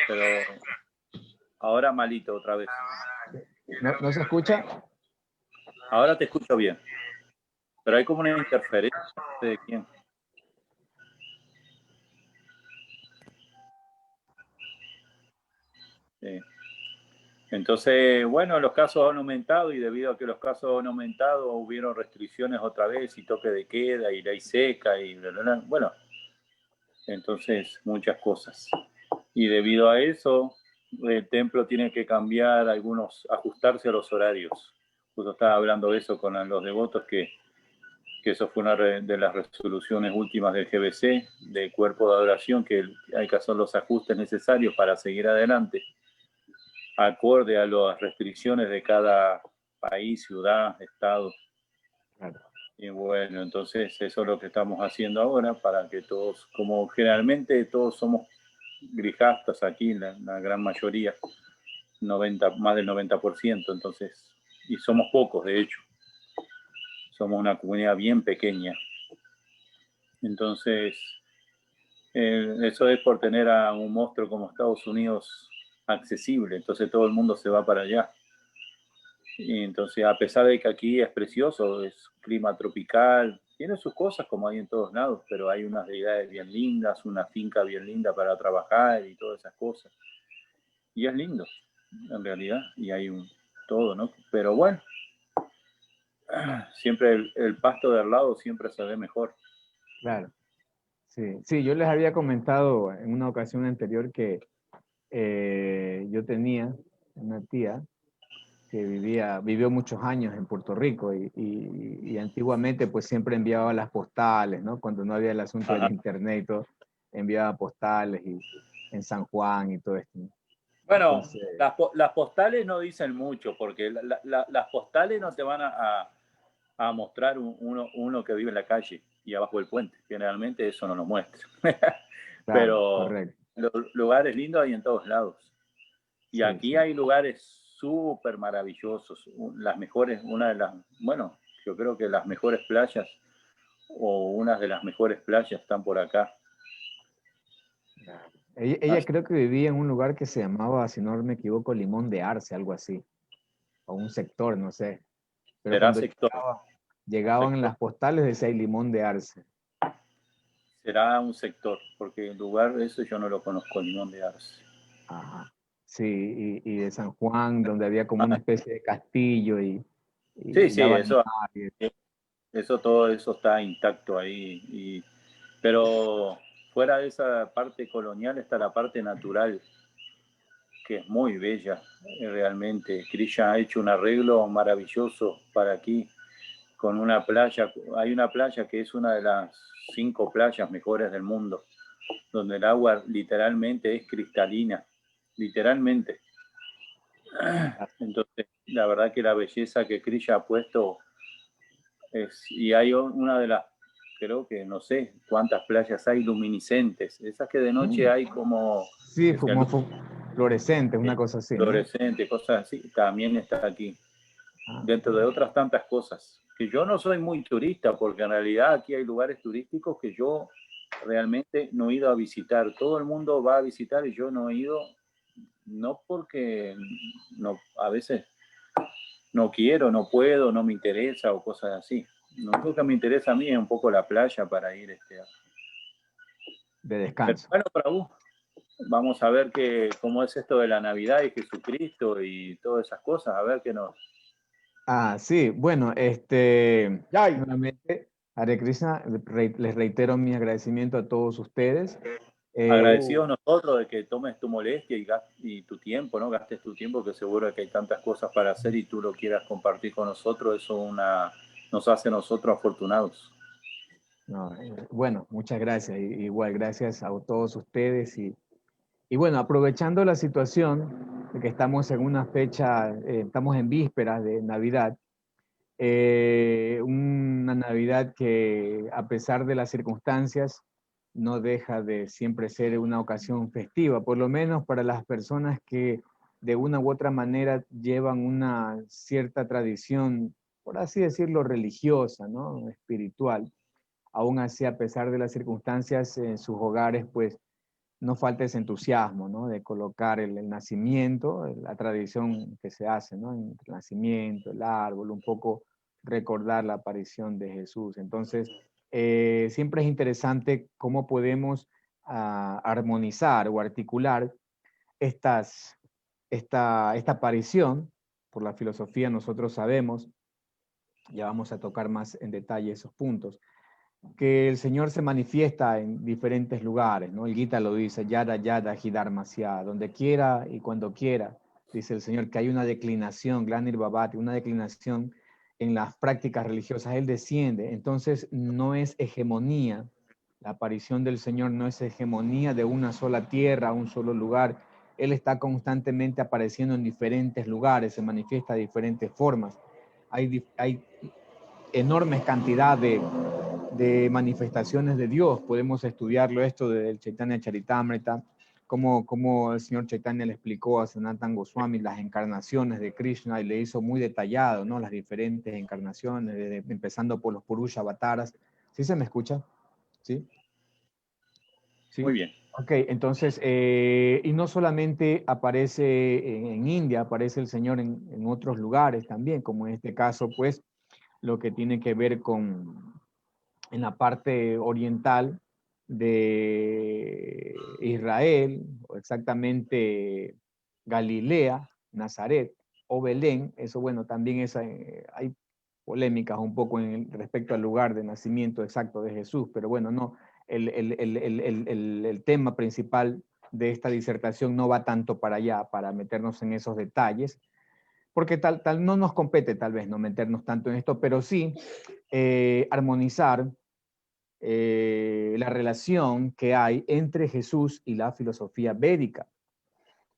pero ahora malito otra vez. ¿No se escucha? Ahora te escucho bien, pero hay como una interferencia, no sé de quién. Sí. Entonces, bueno, los casos han aumentado y debido a que los casos han aumentado, hubieron restricciones otra vez y toque de queda y ley seca y bla, bla, bla. Bueno, entonces muchas cosas. Y debido a eso, el templo tiene que cambiar ajustarse a los horarios. Justo estaba hablando de eso con los devotos, que eso fue una de las resoluciones últimas del GBC, del cuerpo de adoración, que hay que hacer los ajustes necesarios para seguir adelante, acorde a las restricciones de cada país, ciudad, estado. Claro. Y bueno, entonces eso es lo que estamos haciendo ahora para que todos, como generalmente todos somos grijastas aquí, la gran mayoría, más del 90%, entonces, y somos pocos de hecho, somos una comunidad bien pequeña. Entonces, eso es por tener a un monstruo como Estados Unidos accesible, entonces todo el mundo se va para allá. Y entonces, a pesar de que aquí es precioso, es clima tropical, tiene sus cosas como hay en todos lados, pero hay unas deidades bien lindas, una finca bien linda para trabajar y todas esas cosas. Y es lindo, en realidad, y hay todo, ¿no? Pero bueno, siempre el pasto de al lado siempre se ve mejor. Claro. Sí, yo les había comentado en una ocasión anterior que yo tenía una tía que vivió muchos años en Puerto Rico y antiguamente pues siempre enviaba las postales, ¿no? Cuando no había el asunto del Ajá. internet y todo, enviaba postales y en San Juan y todo esto, ¿no? Bueno, Entonces, las postales no dicen mucho, porque las postales no te van a mostrar uno que vive en la calle y abajo del puente. Generalmente eso no lo muestra. claro, Pero correcto. los lugares lindos hay en todos lados. Y Sí, aquí sí. hay lugares súper maravillosos. Las mejores, bueno, yo creo que las mejores playas o unas de las mejores playas están por acá. Ella creo que vivía en un lugar que se llamaba, si no me equivoco, Limón de Arce, algo así, o un sector, no sé. Pero Será cuando sector, llegaban en sector. las postales decía ahí Limón de Arce. Será un sector, porque el lugar eso yo no lo conozco, Limón de Arce. Ajá. Sí, y de San Juan, donde había como una especie de castillo Sí, y sí, daban mar todo eso está intacto ahí. Pero fuera de esa parte colonial está la parte natural, que es muy bella, realmente. Krishna ha hecho un arreglo maravilloso para aquí, con una playa. Hay una playa que es una de las 5 playas mejores del mundo, donde el agua literalmente es cristalina, literalmente. Entonces, la verdad que la belleza que Krishna ha puesto y hay una de las, creo que no sé cuántas playas hay luminiscentes, esas que de noche hay como Sí, que se alumbran, fluorescentes, una cosa así, ¿no? fluorescentes, cosas así, también está aquí, Ah, dentro de otras tantas cosas. Que yo no soy muy turista, porque en realidad aquí hay lugares turísticos que yo realmente no he ido a visitar. Todo el mundo va a visitar y yo no he ido, no porque no, a veces no quiero, no puedo, no me interesa o cosas así. Lo único que me interesa a mí es un poco la playa para ir. de Pero descanso. bueno, Prabhu, vamos a ver cómo es esto de la Navidad y Jesucristo y todas esas cosas, a ver qué nos... Ah, sí, bueno, nuevamente, Hare Krishna, les reitero mi agradecimiento a todos ustedes. Agradecidos nosotros de que tomes tu molestia y tu tiempo, ¿no? Gastes tu tiempo, que seguro que hay tantas cosas para hacer y tú lo quieras compartir con nosotros, eso nos hace a nosotros afortunados. No, bueno, muchas gracias. Igual, gracias a todos ustedes. Y bueno, aprovechando la situación de que estamos en una fecha, estamos en vísperas de Navidad, una Navidad que a pesar de las circunstancias no deja de siempre ser una ocasión festiva, por lo menos para las personas que de una u otra manera llevan una cierta tradición, por así decirlo, religiosa, ¿no? Espiritual. Aún así, a pesar de las circunstancias en sus hogares, pues no falta ese entusiasmo, ¿no? De colocar el nacimiento, la tradición que se hace, ¿no? El nacimiento, el árbol, un poco recordar la aparición de Jesús. Entonces, siempre es interesante cómo podemos armonizar o articular esta aparición. Por la filosofía nosotros sabemos, ya vamos a tocar más en detalle esos puntos, que el Señor se manifiesta en diferentes lugares, ¿no? El Gita lo dice, yada, yada, hidharmasya, donde quiera y cuando quiera, dice el Señor, que hay una declinación, glanir bhavati, una declinación en las prácticas religiosas. Él desciende, entonces no es hegemonía, la aparición del Señor no es hegemonía de una sola tierra, un solo lugar. Él está constantemente apareciendo en diferentes lugares, se manifiesta de diferentes formas. Hay enormes cantidades de manifestaciones de Dios. Podemos estudiarlo esto del Chaitanya Charitamrita, como el señor Chaitanya le explicó a Sanatana Goswami las encarnaciones de Krishna y le hizo muy detallado, ¿no? Las diferentes encarnaciones, empezando por los Purusha Avataras. ¿Sí se me escucha? ¿Sí? ¿Sí? Muy bien. Ok, entonces, y no solamente aparece en India, aparece el Señor en otros lugares también, como en este caso, pues, lo que tiene que ver en la parte oriental de Israel, o exactamente Galilea, Nazaret o Belén. Eso, bueno, también hay polémicas un poco respecto al lugar de nacimiento exacto de Jesús, pero bueno, no, el tema principal de esta disertación no va tanto para allá, para meternos en esos detalles, porque tal no nos compete tal vez no meternos tanto en esto, pero sí armonizar la relación que hay entre Jesús y la filosofía védica,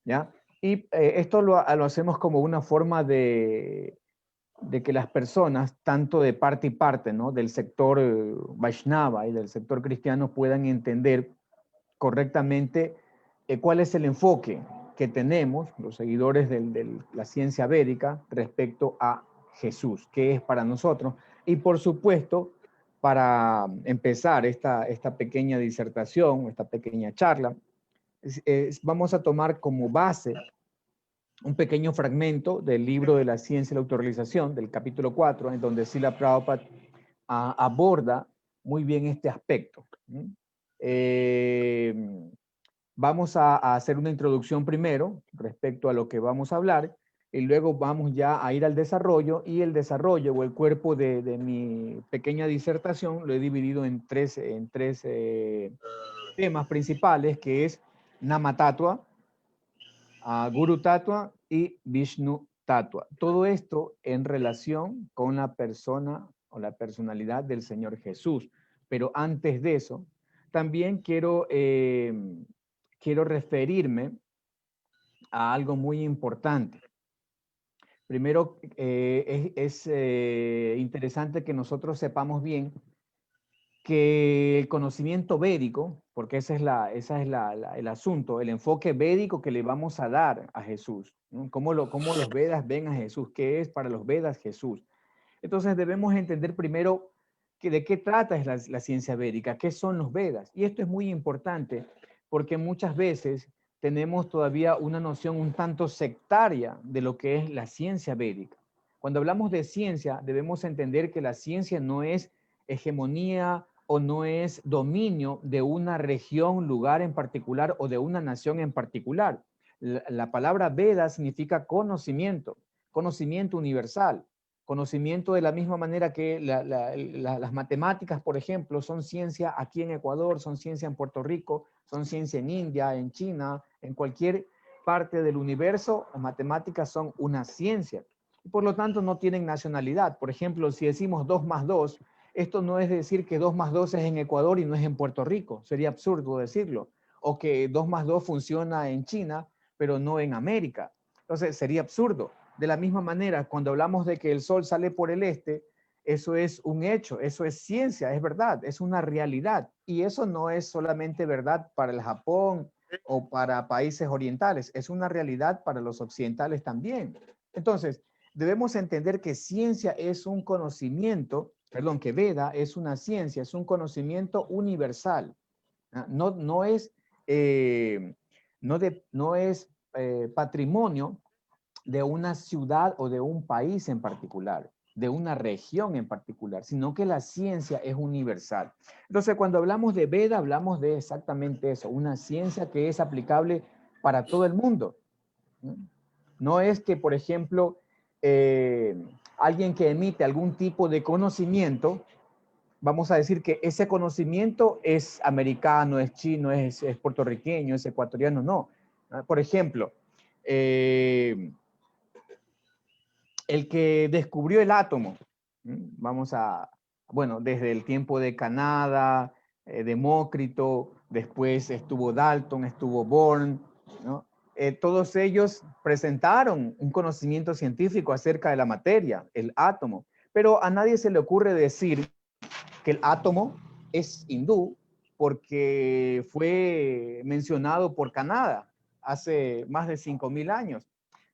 ¿ya? Y esto lo hacemos como una forma de que las personas, tanto de parte y parte, ¿no? Del sector Vaishnava y del sector cristiano, puedan entender correctamente cuál es el enfoque que tenemos, los seguidores de la ciencia védica, respecto a Jesús, qué es para nosotros. Y por supuesto, para empezar esta pequeña disertación, esta pequeña charla, vamos a tomar como base un pequeño fragmento del libro de la ciencia y la autorrealización, del capítulo 4, en donde Srila Prabhupada aborda muy bien este aspecto. Vamos a hacer una introducción primero respecto a lo que vamos a hablar y luego vamos ya a ir al desarrollo, y el desarrollo o el cuerpo de mi pequeña disertación lo he dividido en tres temas principales, que es Nama Tattva, Guru Tattva y Vishnu Tattva. Todo esto en relación con la persona o la personalidad del Señor Jesús. Pero antes de eso, también quiero referirme a algo muy importante. Primero, es interesante que nosotros sepamos bien que el conocimiento védico, porque ese es el asunto, el enfoque védico que le vamos a dar a Jesús, ¿no? Cómo los Vedas ven a Jesús, qué es para los Vedas Jesús. Entonces debemos entender primero de qué trata la ciencia védica, qué son los Vedas. Y esto es muy importante porque muchas veces tenemos todavía una noción un tanto sectaria de lo que es la ciencia védica. Cuando hablamos de ciencia, debemos entender que la ciencia no es hegemonía o no es dominio de una región, lugar en particular o de una nación en particular. La palabra Veda significa conocimiento, conocimiento universal. Conocimiento de la misma manera que las matemáticas, por ejemplo, son ciencia aquí en Ecuador, son ciencia en Puerto Rico, son ciencia en India, en China, en cualquier parte del universo. Las matemáticas son una ciencia y por lo tanto no tienen nacionalidad. Por ejemplo, si decimos 2 más 2, esto no es decir que 2 más 2 es en Ecuador y no es en Puerto Rico. Sería absurdo decirlo. O que 2 más 2 funciona en China, pero no en América. Entonces sería absurdo. De la misma manera, cuando hablamos de que el sol sale por el este, eso es un hecho, eso es ciencia, es verdad, es una realidad. Y eso no es solamente verdad para el Japón o para países orientales, es una realidad para los occidentales también. Entonces, debemos entender que ciencia es un conocimiento, perdón, que Veda es una ciencia, es un conocimiento universal. No es no es patrimonio de una ciudad o de un país en particular, de una región en particular, sino que la ciencia es universal. Entonces, cuando hablamos de Veda, hablamos de exactamente eso, una ciencia que es aplicable para todo el mundo. No es que, por ejemplo, alguien que emite algún tipo de conocimiento, vamos a decir que ese conocimiento es americano, es chino, es puertorriqueño, es ecuatoriano, no. Por ejemplo, el que descubrió el átomo, bueno, desde el tiempo de Canadá, Demócrito, después estuvo Dalton, estuvo Bohr, ¿no? Todos ellos presentaron un conocimiento científico acerca de la materia, el átomo, pero a nadie se le ocurre decir que el átomo es hindú porque fue mencionado por Canadá hace más de 5.000 años.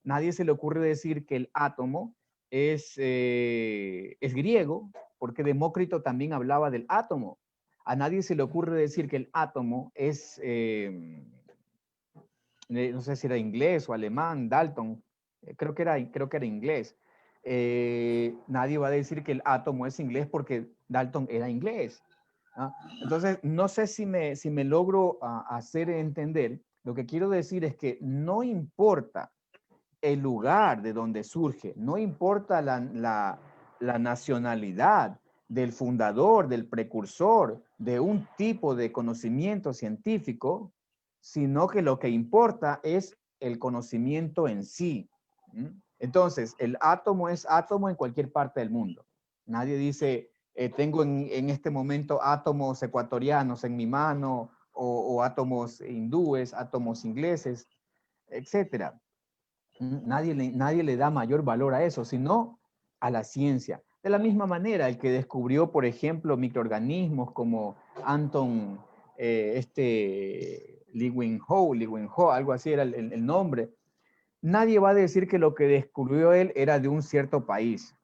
Nadie se le ocurre decir que el átomo es griego porque Demócrito también hablaba del átomo. A nadie se le ocurre decir que el átomo es, no sé si era inglés o alemán, Dalton, creo que era inglés. Nadie va a decir que el átomo es inglés porque Dalton era inglés. ¿Ah? Entonces, no sé si me logro hacer entender. Lo que quiero decir es que no importa el lugar de donde surge, no importa la nacionalidad del fundador, del precursor de un tipo de conocimiento científico, sino que lo que importa es el conocimiento en sí. Entonces, el átomo es átomo en cualquier parte del mundo. Nadie dice, tengo en este momento átomos ecuatorianos en mi mano o átomos hindúes, átomos ingleses, etcétera. Nadie le da mayor valor a eso, sino a la ciencia. De la misma manera, el que descubrió, por ejemplo, microorganismos como Anton, Leeuwenhoek, algo así era el nombre, nadie va a decir que lo que descubrió él era de un cierto país,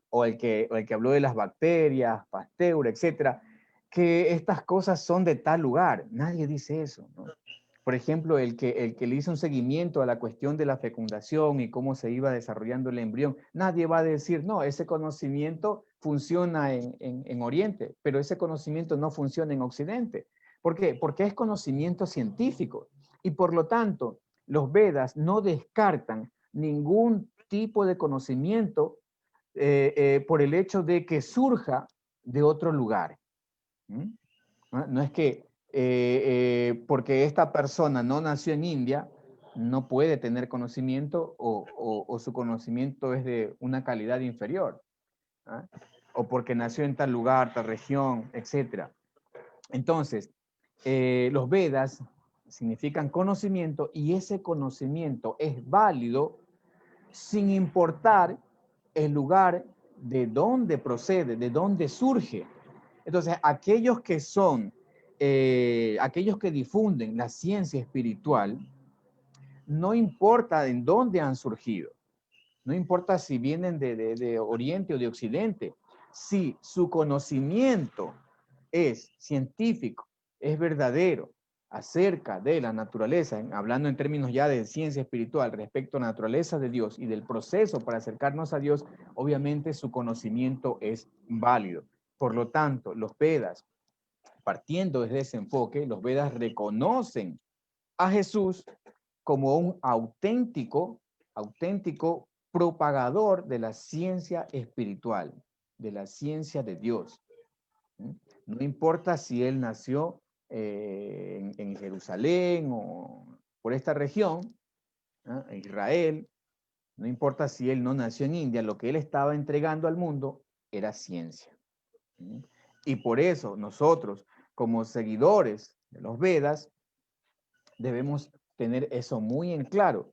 o el que habló de las bacterias, Pasteur, etcétera, que estas cosas son de tal lugar. Nadie dice eso, ¿no? Por ejemplo, el que le hizo un seguimiento a la cuestión de la fecundación y cómo se iba desarrollando el embrión, nadie va a decir, no, ese conocimiento funciona en Oriente, pero ese conocimiento no funciona en Occidente. ¿Por qué? Porque es conocimiento científico y por lo tanto los Vedas no descartan ningún tipo de conocimiento por el hecho de que surja de otro lugar. No es que porque esta persona no nació en India, no puede tener conocimiento o su conocimiento es de una calidad inferior. ¿Ah? O porque nació en tal lugar, tal región, etc. Entonces, los Vedas significan conocimiento y ese conocimiento es válido sin importar el lugar de dónde procede, de dónde surge. Entonces, aquellos que difunden la ciencia espiritual, no importa en dónde han surgido, no importa si vienen de Oriente o de Occidente, si su conocimiento es científico, es verdadero acerca de la naturaleza, hablando en términos ya de ciencia espiritual respecto a la naturaleza de Dios y del proceso para acercarnos a Dios, obviamente su conocimiento es válido. Por lo tanto, los Vedas, partiendo desde ese enfoque, los Vedas reconocen a Jesús como un auténtico propagador de la ciencia espiritual, de la ciencia de Dios. No importa si él nació en Jerusalén o por esta región, en Israel, no importa si él no nació en India, lo que él estaba entregando al mundo era ciencia. Y por eso nosotros, como seguidores de los Vedas, debemos tener eso muy en claro,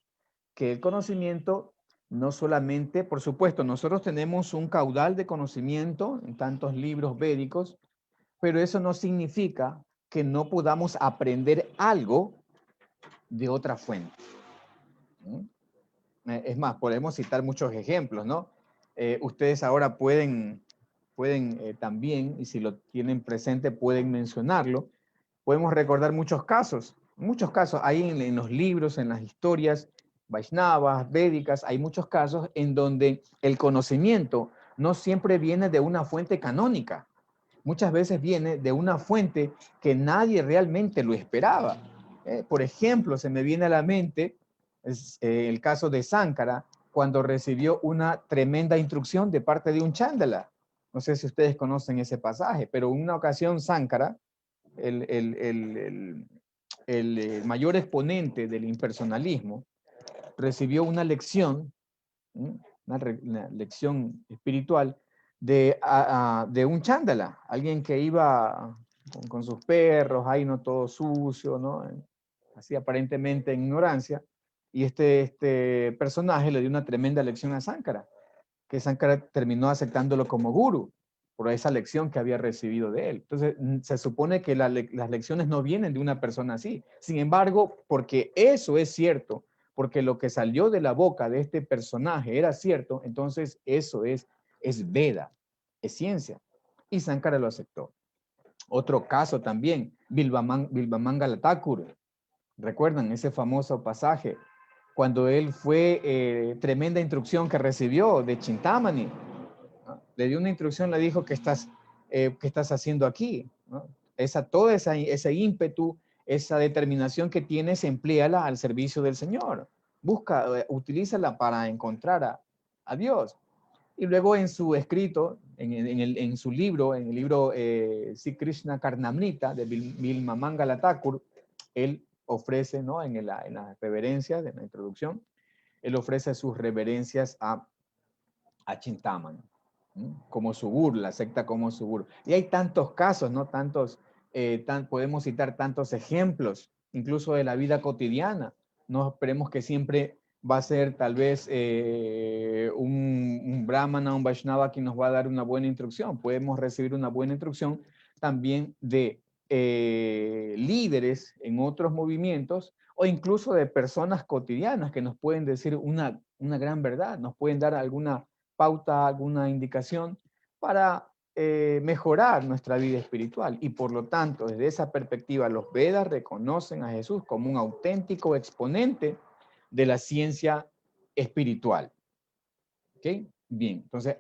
que el conocimiento no solamente, por supuesto, nosotros tenemos un caudal de conocimiento en tantos libros védicos, pero eso no significa que no podamos aprender algo de otra fuente. Es más, podemos citar muchos ejemplos, ¿no? Ustedes ahora pueden también, y si lo tienen presente, pueden mencionarlo. Podemos recordar muchos casos En muchos casos, hay en los libros, en las historias Vaishnavas, védicas, hay muchos casos en donde el conocimiento no siempre viene de una fuente canónica. Muchas veces viene de una fuente que nadie realmente lo esperaba. Por ejemplo, se me viene a la mente el caso de Sánkara, cuando recibió una tremenda instrucción de parte de un chándala. No sé si ustedes conocen ese pasaje, pero en una ocasión Sánkara, el mayor exponente del impersonalismo, recibió una lección, una lección espiritual de un chándala, alguien que iba con sus perros, ahí no todo sucio, ¿no? Así aparentemente en ignorancia, y este personaje le dio una tremenda lección a Sánkara, que Sánkara terminó aceptándolo como guru por esa lección que había recibido de él. Entonces, se supone que las lecciones no vienen de una persona así. Sin embargo, porque eso es cierto, porque lo que salió de la boca de este personaje era cierto, entonces eso es Veda, es ciencia. Y Sánkara lo aceptó. Otro caso también, Bilvamangala Thakur. ¿Recuerdan ese famoso pasaje? Cuando él fue, tremenda instrucción que recibió de Chintamani, ¿no? Le dio una instrucción, le dijo, ¿qué estás haciendo aquí? ¿No? Todo ese ímpetu, esa determinación que tienes, empléala al servicio del Señor. Utilízala para encontrar a Dios. Y luego en su escrito, en su libro, en el libro Sri Krishna Karnamrita de Bilvamangala Thakur, él ofrece, ¿no? En las reverencias, en la introducción, él ofrece sus reverencias a Chintamani, como su burla, secta como su burla. Y hay tantos casos, ¿no? Podemos citar tantos ejemplos, incluso de la vida cotidiana. No esperemos que siempre va a ser tal vez un brahmana, un vaishnava quien nos va a dar una buena instrucción. Podemos recibir una buena instrucción también de líderes en otros movimientos o incluso de personas cotidianas que nos pueden decir una gran verdad, nos pueden dar alguna pauta, alguna indicación para mejorar nuestra vida espiritual. Y por lo tanto, desde esa perspectiva, los Vedas reconocen a Jesús como un auténtico exponente de la ciencia espiritual. ¿Ok? Bien, entonces,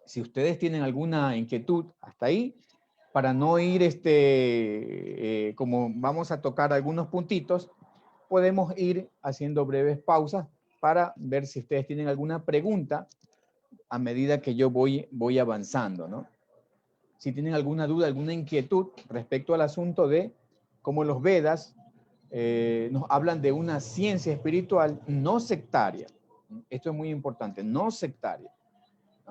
si ustedes tienen alguna inquietud hasta ahí, para no ir, como vamos a tocar algunos puntitos, podemos ir haciendo breves pausas para ver si ustedes tienen alguna pregunta a medida que yo voy avanzando, ¿no? Si tienen alguna duda, alguna inquietud respecto al asunto de cómo los Vedas nos hablan de una ciencia espiritual no sectaria. Esto es muy importante, no sectaria.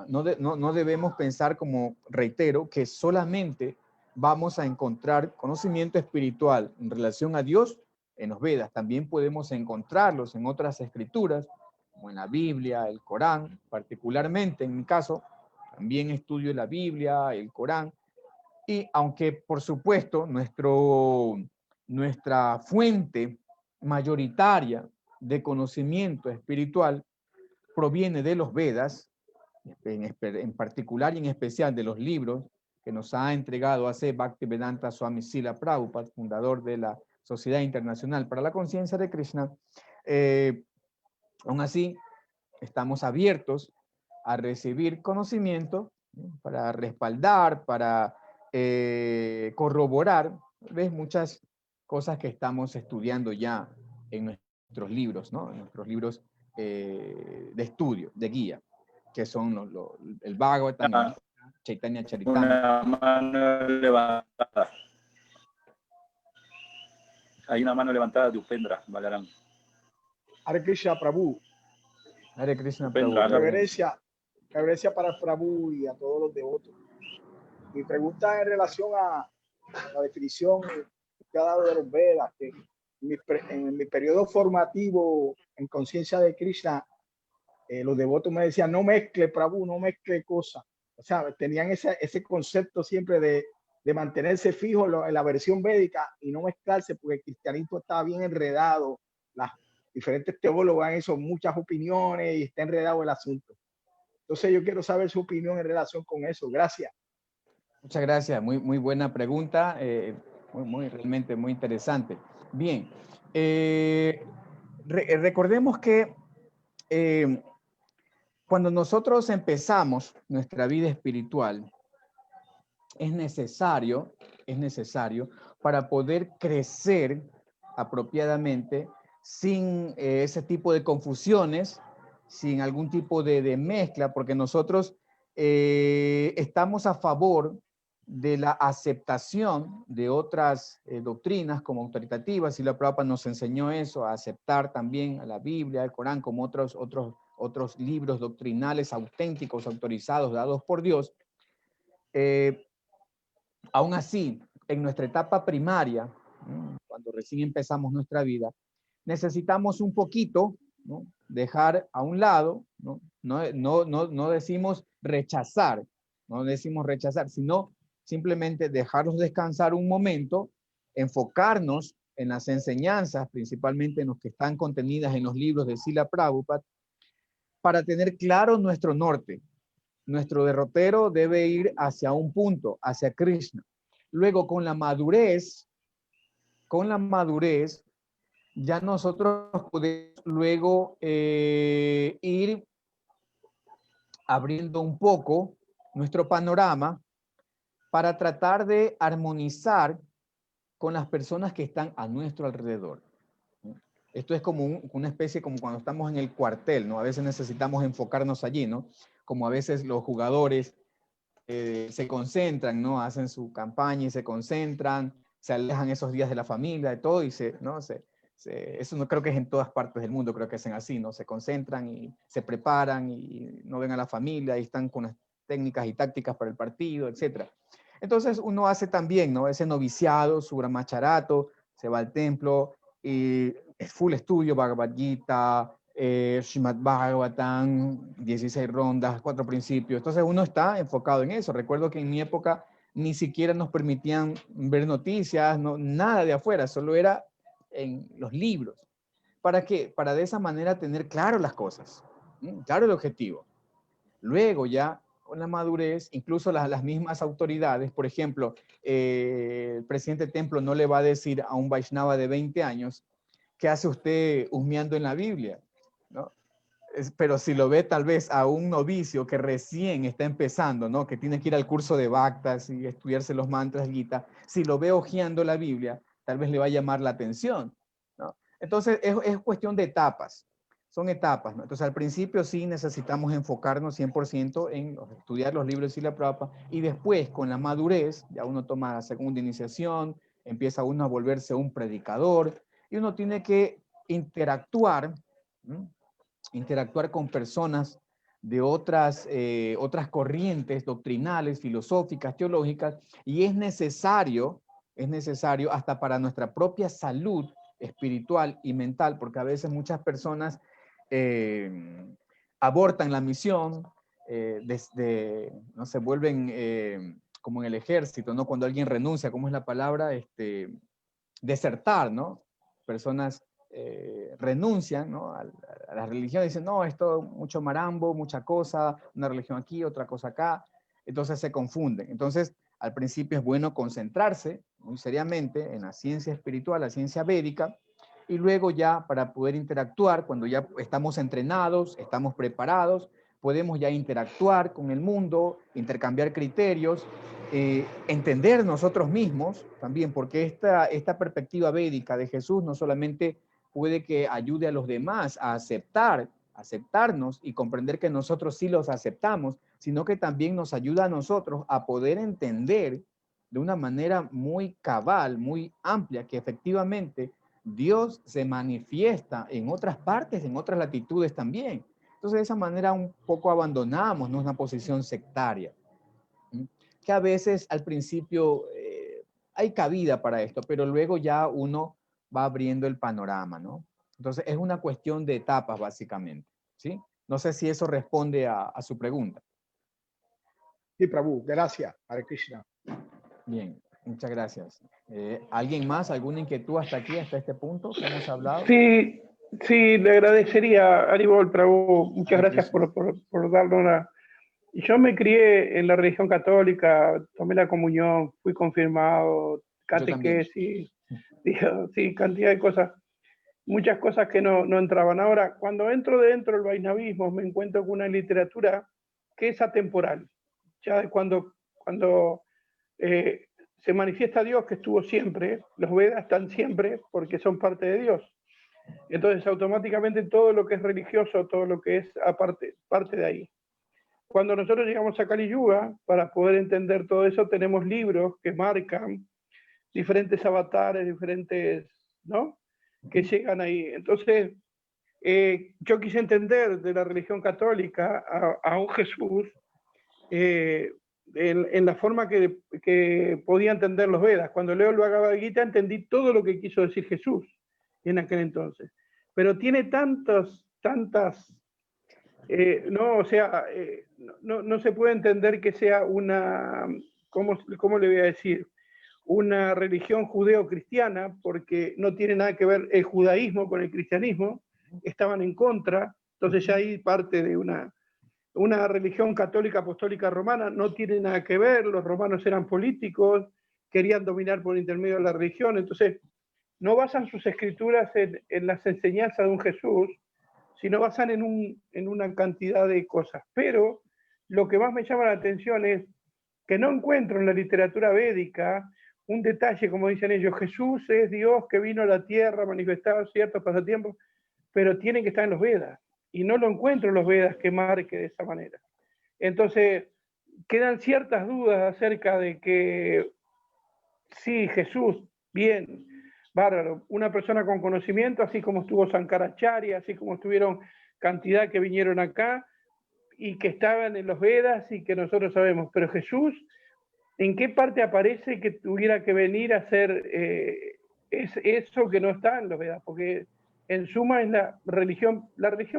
No debemos pensar, como reitero, que solamente vamos a encontrar conocimiento espiritual en relación a Dios en los Vedas. También podemos encontrarlos en otras escrituras, como en la Biblia, el Corán. Particularmente, en mi caso, también estudio la Biblia, el Corán. Y aunque, por supuesto, nuestra fuente mayoritaria de conocimiento espiritual proviene de los Vedas, en particular y en especial de los libros que nos ha entregado A.C. Bhaktivedanta Swami Srila Prabhupada, fundador de la Sociedad Internacional para la Conciencia de Krishna, aún así estamos abiertos a recibir conocimiento, ¿no? Para respaldar, para corroborar, ¿ves? Muchas cosas que estamos estudiando ya en nuestros libros, ¿no? En nuestros libros de estudio, de guía, que son el Bhagavatam, el Chaitanya Charitamrita. Una mano levantada. Hay una mano levantada de Upendra Balaram. Hare Krishna Prabhu. Hare Krishna Upendra, Prabhu. Reverencia para Prabhu y a todos los devotos. Mi pregunta en relación a la definición que ha dado de los Vedas, que en mi periodo formativo en conciencia de Krishna, los devotos me decían, no mezcle, Prabhu, no mezcle cosas. O sea, tenían ese concepto siempre de mantenerse fijo en la versión védica y no mezclarse, porque el cristianismo estaba bien enredado. Las diferentes teólogos han hecho muchas opiniones y está enredado el asunto. Entonces yo quiero saber su opinión en relación con eso. Gracias. Muchas gracias, muy buena pregunta, realmente muy interesante. Bien. Recordemos que cuando nosotros empezamos nuestra vida espiritual, es necesario para poder crecer apropiadamente sin ese tipo de confusiones, sin algún tipo de mezcla, porque nosotros estamos a favor de la aceptación de otras doctrinas como autoritativas, y la Prabhupada nos enseñó eso, a aceptar también a la Biblia, al Corán, como otros libros doctrinales auténticos, autorizados, dados por Dios. Aún así, en nuestra etapa primaria, cuando recién empezamos nuestra vida, necesitamos un poquito, ¿no?, dejar a un lado, ¿no? No decimos rechazar, sino simplemente dejarlos descansar un momento, enfocarnos en las enseñanzas, principalmente en los que están contenidas en los libros de Srila Prabhupada, para tener claro nuestro norte. Nuestro derrotero debe ir hacia un punto, hacia Krishna. Luego, con la madurez, ya nosotros podemos luego ir abriendo un poco nuestro panorama para tratar de armonizar con las personas que están a nuestro alrededor. Esto es como una especie, como cuando estamos en el cuartel, ¿no? A veces necesitamos enfocarnos allí, ¿no? Como a veces los jugadores se concentran, ¿no? Hacen su campaña y se concentran, se alejan esos días de la familia, de todo, y eso no creo que es en todas partes del mundo, creo que hacen así, ¿no? Se concentran y se preparan y no ven a la familia y están con las técnicas y tácticas para el partido, etc. Entonces uno hace también, ¿no?, ese noviciado, su brahmacharato, se va al templo y es full estudio, Bhagavad Gita, Srimad Bhagavatam, 16 rondas, 4 principios. Entonces uno está enfocado en eso. Recuerdo que en mi época ni siquiera nos permitían ver noticias, no, nada de afuera, solo era en los libros. ¿Para qué? Para de esa manera tener claro las cosas, claro el objetivo. Luego ya con la madurez, incluso las mismas autoridades, por ejemplo, el presidente Templo no le va a decir a un Vaishnava de 20 años, ¿qué hace usted husmeando en la Biblia?, ¿no? Pero si lo ve tal vez a un novicio que recién está empezando, ¿no?, que tiene que ir al curso de Bhaktas y estudiarse los mantras, Gita, si lo ve hojeando la Biblia, tal vez le va a llamar la atención, ¿no? Entonces es cuestión de etapas, son etapas, ¿no? Entonces al principio sí necesitamos enfocarnos 100% en estudiar los libros de Srila Prabhupada, y después con la madurez, ya uno toma la segunda iniciación, empieza uno a volverse un predicador, y uno tiene que interactuar, ¿no?, interactuar con personas de otras corrientes doctrinales, filosóficas, teológicas, y es necesario hasta para nuestra propia salud espiritual y mental, porque a veces muchas personas abortan la misión, no se vuelven como en el ejército, ¿no? Cuando alguien renuncia, ¿cómo es la palabra? Desertar, ¿no? Personas renuncian, ¿no?, a la religión, dicen, no, esto mucho marambo, mucha cosa, una religión aquí, otra cosa acá, entonces se confunden. Entonces, al principio es bueno concentrarse muy seriamente en la ciencia espiritual, la ciencia védica, y luego ya para poder interactuar, cuando ya estamos entrenados, estamos preparados, podemos ya interactuar con el mundo, intercambiar criterios, entender nosotros mismos también, porque esta perspectiva védica de Jesús no solamente puede que ayude a los demás a aceptarnos y comprender que nosotros sí los aceptamos, sino que también nos ayuda a nosotros a poder entender de una manera muy cabal, muy amplia, que efectivamente Dios se manifiesta en otras partes, en otras latitudes también. Entonces, de esa manera un poco abandonamos, ¿no?, una posición sectaria, que a veces al principio hay cabida para esto, pero luego ya uno va abriendo el panorama, ¿no? Entonces, es una cuestión de etapas, básicamente, ¿sí? No sé si eso responde a su pregunta. Sí, Prabhu, gracias. Hare Krishna. Bien, muchas gracias. ¿Alguien más? ¿Alguna inquietud hasta aquí, hasta este punto que hemos hablado? Sí, sí, le agradecería, Haribol, Prabhu, muchas gracias por darnos una... Yo me crié en la religión católica, tomé la comunión, fui confirmado, catequesis, Digo, sí, cantidad de cosas, muchas cosas que no entraban. Ahora, cuando entro dentro del vaisnavismo, me encuentro con una literatura que es atemporal. Ya cuando se manifiesta Dios, que estuvo siempre, los Vedas están siempre porque son parte de Dios. Entonces, automáticamente todo lo que es religioso, todo lo que es aparte, parte de ahí. Cuando nosotros llegamos a Kali Yuga, para poder entender todo eso, tenemos libros que marcan diferentes avatares, diferentes, ¿no? Que llegan ahí. Entonces, yo quise entender de la religión católica a un Jesús en la forma que podía entender los Vedas. Cuando leo el Bhagavad Gita entendí todo lo que quiso decir Jesús en aquel entonces. Pero tiene tantas, no, o sea, no se puede entender que sea una, ¿cómo le voy a decir? Una religión judeo-cristiana, porque no tiene nada que ver el judaísmo con el cristianismo, estaban en contra, entonces ya ahí parte de una religión católica apostólica romana, no tiene nada que ver, los romanos eran políticos, querían dominar por intermedio de la religión, entonces no basan sus escrituras en las enseñanzas de un Jesús, sino basan en una cantidad de cosas. Pero lo que más me llama la atención es que no encuentro en la literatura védica un detalle, como dicen ellos, Jesús es Dios que vino a la tierra a manifestar ciertos pasatiempos, pero tienen que estar en los Vedas. Y no lo encuentro en los Vedas que marque de esa manera. Entonces, quedan ciertas dudas acerca de que, sí, Jesús, bien, bárbaro, una persona con conocimiento, así como estuvo Sankaracharya, así como estuvieron cantidad que vinieron acá y que estaban en los Vedas y que nosotros sabemos, pero Jesús, ¿en qué parte aparece que tuviera que venir a hacer es eso que no está en los Vedas? Porque en suma es la religión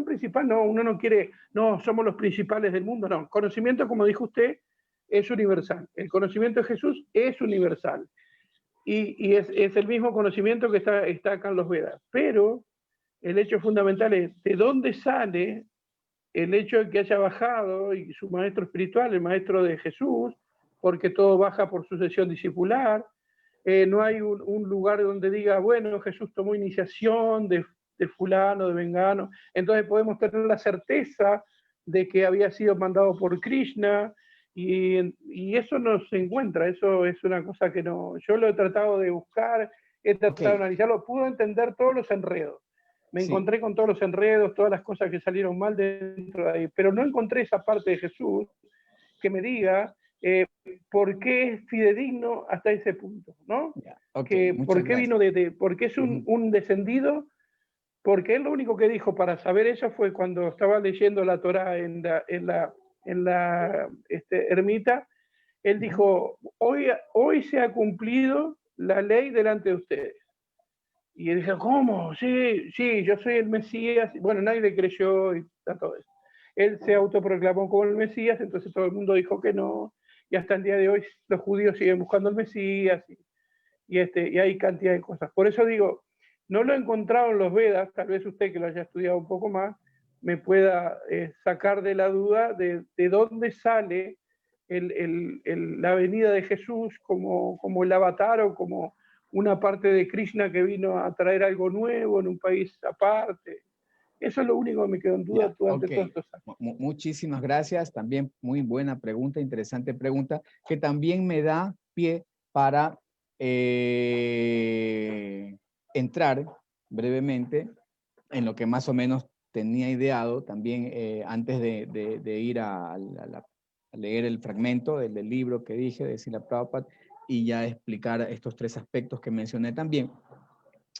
principal, no, uno no quiere, no, somos los principales del mundo, no, conocimiento, como dijo usted, es universal, el conocimiento de Jesús es universal, y es el mismo conocimiento que está acá en los Vedas, pero el hecho fundamental es de dónde sale el hecho de que haya bajado y su maestro espiritual, el maestro de Jesús, porque todo baja por sucesión discipular, no hay un lugar donde diga, bueno, Jesús tomó iniciación de fulano, de vengano, entonces podemos tener la certeza de que había sido mandado por Krishna, y eso no se encuentra, eso es una cosa que no, yo lo he tratado de buscar, he tratado de analizarlo, puedo entender todos los enredos, me encontré con todos los enredos, todas las cosas que salieron mal dentro de ahí, pero no encontré esa parte de Jesús que me diga por qué es fidedigno hasta ese punto, ¿no? ¿Por qué vino por qué es un descendido? Porque él lo único que dijo para saber eso fue cuando estaba leyendo la Torá en la ermita, él dijo, hoy se ha cumplido la ley delante de ustedes. Y él dijo, ¿cómo? Sí, yo soy el Mesías. Bueno, nadie le creyó y todo eso. Él se autoproclamó como el Mesías, entonces todo el mundo dijo que no. Y hasta el día de hoy los judíos siguen buscando el Mesías y hay cantidad de cosas. Por eso digo, no lo he encontrado en los Vedas, tal vez usted que lo haya estudiado un poco más, me pueda sacar de la duda de dónde sale la venida de Jesús como el avatar o como una parte de Krishna que vino a traer algo nuevo en un país aparte. Eso es lo único que me quedó en duda durante todos estos años. Muchísimas gracias. También muy buena pregunta, interesante pregunta, que también me da pie para entrar brevemente en lo que más o menos tenía ideado también antes de ir a leer el fragmento del libro que dije de Srila Prabhupada y ya explicar estos tres aspectos que mencioné también,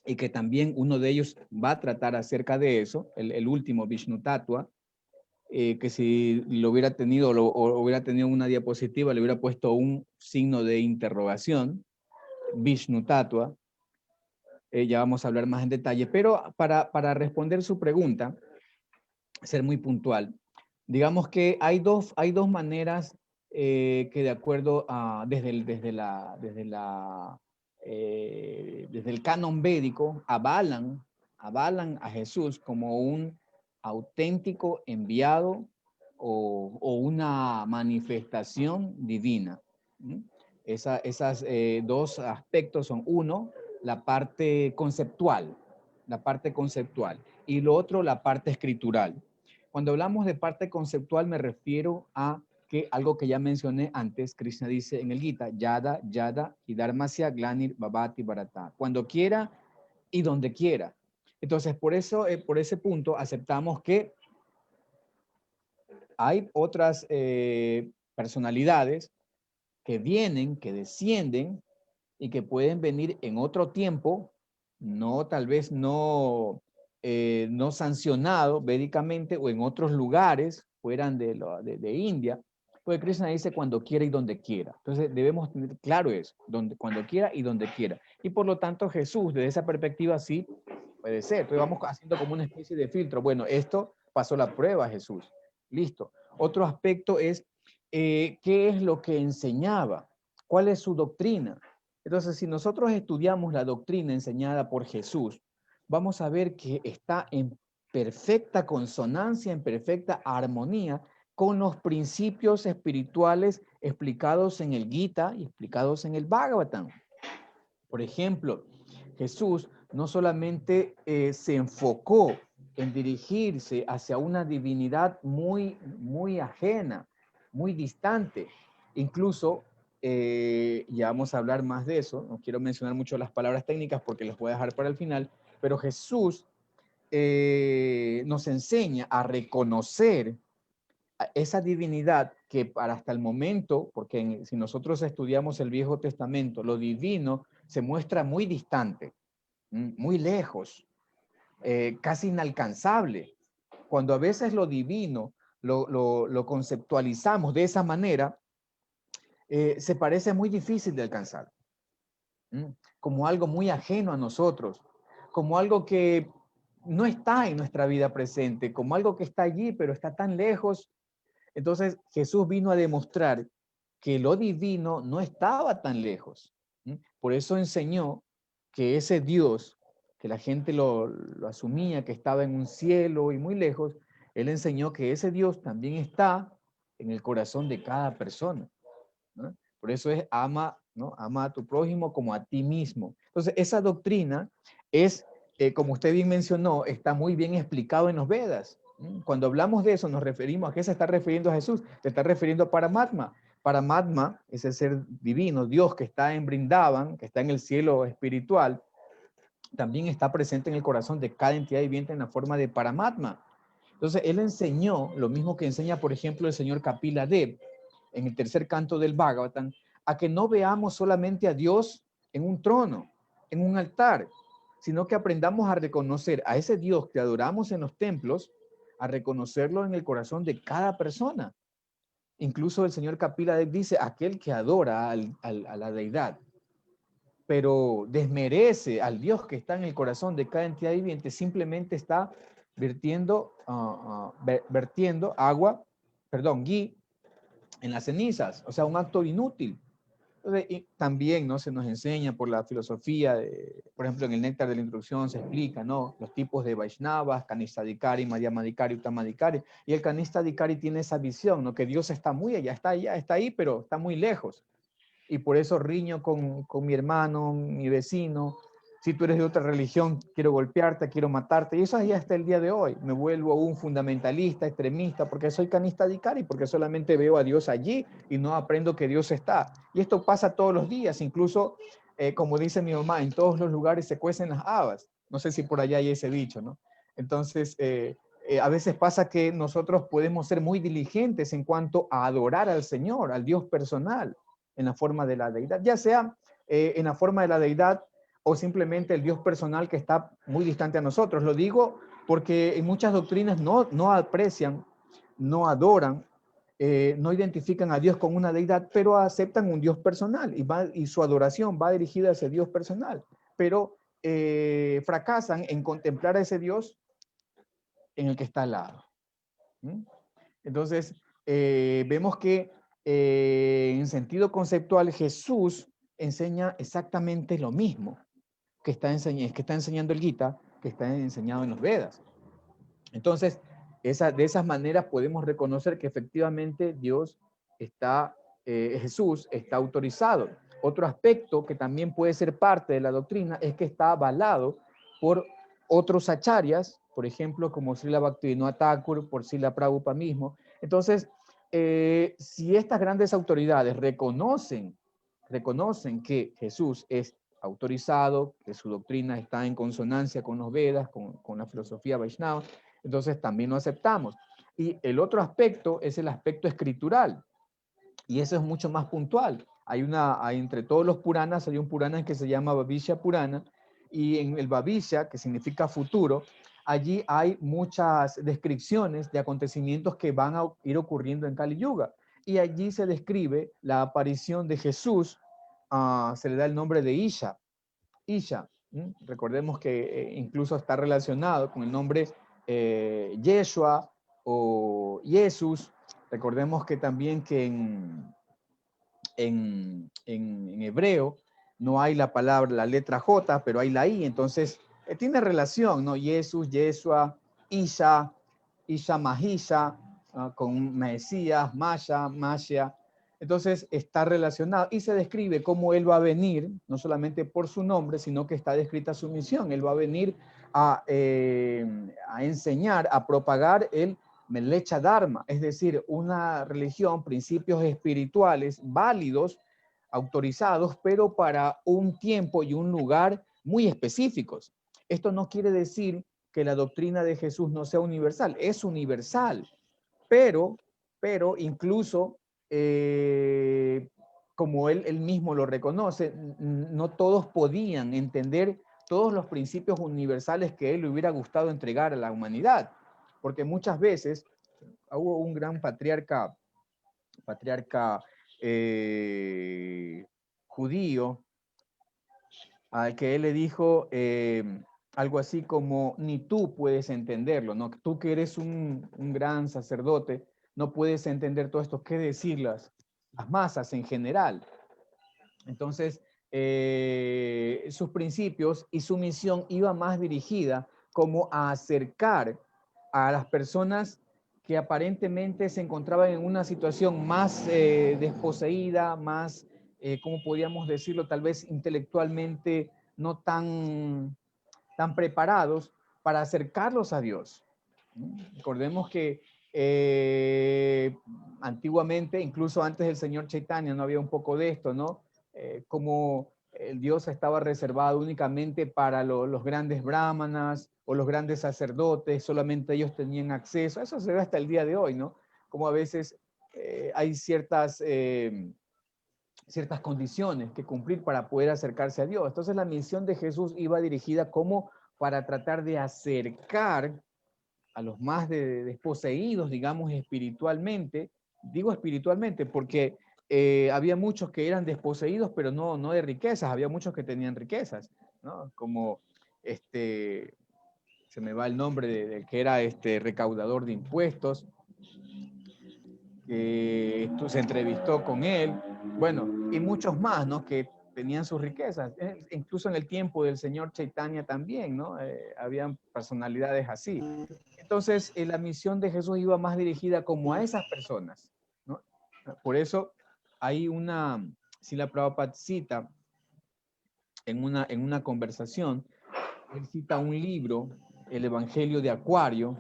y que también uno de ellos va a tratar acerca de eso, el último, Vishnu Tattva, que si lo hubiera tenido o hubiera tenido una diapositiva, le hubiera puesto un signo de interrogación, Vishnu Tattva. Ya vamos a hablar más en detalle, pero para responder su pregunta, ser muy puntual, digamos que hay dos maneras que de acuerdo a, desde el canon védico avalan a Jesús como un auténtico enviado o una manifestación divina. Esas dos aspectos son: uno, la parte conceptual, y lo otro, la parte escritural. Cuando hablamos de parte conceptual, me refiero a que algo que ya mencioné antes, Krishna dice en el Gita, Yada, Yada, Hidarmasya, Glanir, Bhavati, Bharata. Cuando quiera y donde quiera. Entonces, por eso, por ese punto, aceptamos que hay otras personalidades que vienen, que descienden y que pueden venir en otro tiempo, no, tal vez no, no sancionado védicamente o en otros lugares, fueran de India, pues Krishna dice cuando quiera y donde quiera. Entonces debemos tener claro eso, cuando quiera y donde quiera. Y por lo tanto Jesús, desde esa perspectiva, sí puede ser. Entonces vamos haciendo como una especie de filtro. Bueno, esto pasó la prueba Jesús. Listo. Otro aspecto es qué es lo que enseñaba, cuál es su doctrina. Entonces, si nosotros estudiamos la doctrina enseñada por Jesús, vamos a ver que está en perfecta consonancia, en perfecta armonía con los principios espirituales explicados en el Gita y explicados en el Bhagavatam. Por ejemplo, Jesús no solamente se enfocó en dirigirse hacia una divinidad muy, muy ajena, muy distante. Incluso, ya vamos a hablar más de eso, no quiero mencionar mucho las palabras técnicas porque las voy a dejar para el final, pero Jesús nos enseña a reconocer esa divinidad que para hasta el momento, porque si nosotros estudiamos el Viejo Testamento, lo divino se muestra muy distante, muy lejos, casi inalcanzable. Cuando a veces lo divino lo conceptualizamos de esa manera, se parece muy difícil de alcanzar, como algo muy ajeno a nosotros, como algo que no está en nuestra vida presente, como algo que está allí, pero está tan lejos. Entonces Jesús vino a demostrar que lo divino no estaba tan lejos. Por eso enseñó que ese Dios, que la gente lo asumía que estaba en un cielo y muy lejos, él enseñó que ese Dios también está en el corazón de cada persona, ¿no? Por eso es ama, ¿no? Ama a tu prójimo como a ti mismo. Entonces esa doctrina es, como usted bien mencionó, está muy bien explicado en los Vedas. Cuando hablamos de eso, nos referimos a qué se está refiriendo a Jesús. Se está refiriendo a Paramatma. Paramatma es el ser divino, Dios que está en Vrindavan, que está en el cielo espiritual, también está presente en el corazón de cada entidad viviente en la forma de Paramatma. Entonces, él enseñó lo mismo que enseña, por ejemplo, el señor Kapila Dev en el tercer canto del Bhagavatam, a que no veamos solamente a Dios en un trono, en un altar, sino que aprendamos a reconocer a ese Dios que adoramos en los templos, a reconocerlo en el corazón de cada persona. Incluso el señor Kapila Dev dice, aquel que adora a la deidad, pero desmerece al Dios que está en el corazón de cada entidad viviente, simplemente está vertiendo agua, ghee, en las cenizas, o sea, un acto inútil. Entonces, y también, ¿no? Se nos enseña por la filosofía, por ejemplo, en el Néctar de la Introducción se explica, ¿no? Los tipos de Vaishnavas, Kanistadikari, Madhyamadikari, Uttamadikari, y el Kanistadikari tiene esa visión, ¿no? Que Dios está muy allá, está ahí, pero está muy lejos. Y por eso riño con mi hermano, mi vecino. Si tú eres de otra religión, quiero golpearte, quiero matarte. Y eso es hasta el día de hoy. Me vuelvo un fundamentalista, extremista, porque soy Kanistadikari, porque solamente veo a Dios allí y no aprendo que Dios está. Y esto pasa todos los días, incluso, como dice mi mamá, en todos los lugares se cuecen las habas. No sé si por allá hay ese dicho, ¿no? Entonces, a veces pasa que nosotros podemos ser muy diligentes en cuanto a adorar al Señor, al Dios personal, en la forma de la deidad, ya sea en la forma de la deidad o simplemente el Dios personal que está muy distante a nosotros. Lo digo porque en muchas doctrinas no aprecian, no adoran, no identifican a Dios con una deidad, pero aceptan un Dios personal y su adoración va dirigida a ese Dios personal, pero fracasan en contemplar a ese Dios en el que está al lado. Entonces, vemos que en sentido conceptual Jesús enseña exactamente lo mismo que está enseñando el Gita, que está enseñado en los Vedas. Entonces, de esas maneras podemos reconocer que efectivamente Jesús está autorizado. Otro aspecto que también puede ser parte de la doctrina es que está avalado por otros acharyas, por ejemplo, como Srila Bhaktivinoda Thakur, por Srila Prabhupada mismo. Entonces, si estas grandes autoridades reconocen que Jesús es autorizado, que su doctrina está en consonancia con los Vedas, con la filosofía Vaishnava, entonces también lo aceptamos. Y el otro aspecto es el aspecto escritural, y eso es mucho más puntual. Hay entre todos los Puranas, hay un Purana que se llama Bhavishya Purana, y en el Bhavishya, que significa futuro, allí hay muchas descripciones de acontecimientos que van a ir ocurriendo en Kali Yuga. Y allí se describe la aparición de Jesús, se le da el nombre de Isha. Isha, recordemos que incluso está relacionado con el nombre Yeshua o Jesús. Recordemos que también que en hebreo no hay la palabra, la letra J, pero hay la I, entonces tiene relación, ¿no? Jesús, Yeshua, Isha, Isha Mahisha, con Mesías, Masha, Masha. Entonces está relacionado y se describe cómo él va a venir, no solamente por su nombre, sino que está descrita su misión. Él va a venir a enseñar, a propagar el Melecha Dharma, es decir, una religión, principios espirituales válidos, autorizados, pero para un tiempo y un lugar muy específicos. Esto no quiere decir que la doctrina de Jesús no sea universal, es universal, pero incluso, como él mismo lo reconoce, no todos podían entender todos los principios universales que él le hubiera gustado entregar a la humanidad. Porque muchas veces hubo un gran patriarca judío al que él le dijo algo así como, ni tú puedes entenderlo, ¿no? Tú que eres un gran sacerdote, no puedes entender todo esto, qué decir las masas en general. Entonces, sus principios y su misión iba más dirigida como a acercar a las personas que aparentemente se encontraban en una situación más desposeída, más, ¿cómo podríamos decirlo? Tal vez intelectualmente no tan preparados para acercarlos a Dios. Recordemos que antiguamente, incluso antes del señor Chaitanya, no había un poco de esto, ¿no? Como el Dios estaba reservado únicamente para los grandes brahmanas o los grandes sacerdotes, solamente ellos tenían acceso. Eso se ve hasta el día de hoy, ¿no? Como a veces hay ciertas condiciones que cumplir para poder acercarse a Dios. Entonces la misión de Jesús iba dirigida como para tratar de acercar a los más desposeídos, digamos, espiritualmente. Digo espiritualmente porque había muchos que eran desposeídos, pero no de riquezas, había muchos que tenían riquezas, ¿no? Como se me va el nombre del que era recaudador de impuestos, que se entrevistó con él, bueno, y muchos más, ¿no? Que tenían sus riquezas. Incluso en el tiempo del señor Chaitanya también, ¿no? Habían personalidades así. Entonces, la misión de Jesús iba más dirigida como a esas personas, ¿no? Por eso hay Srila Prabhupada cita en una conversación, él cita un libro, el Evangelio de Acuario,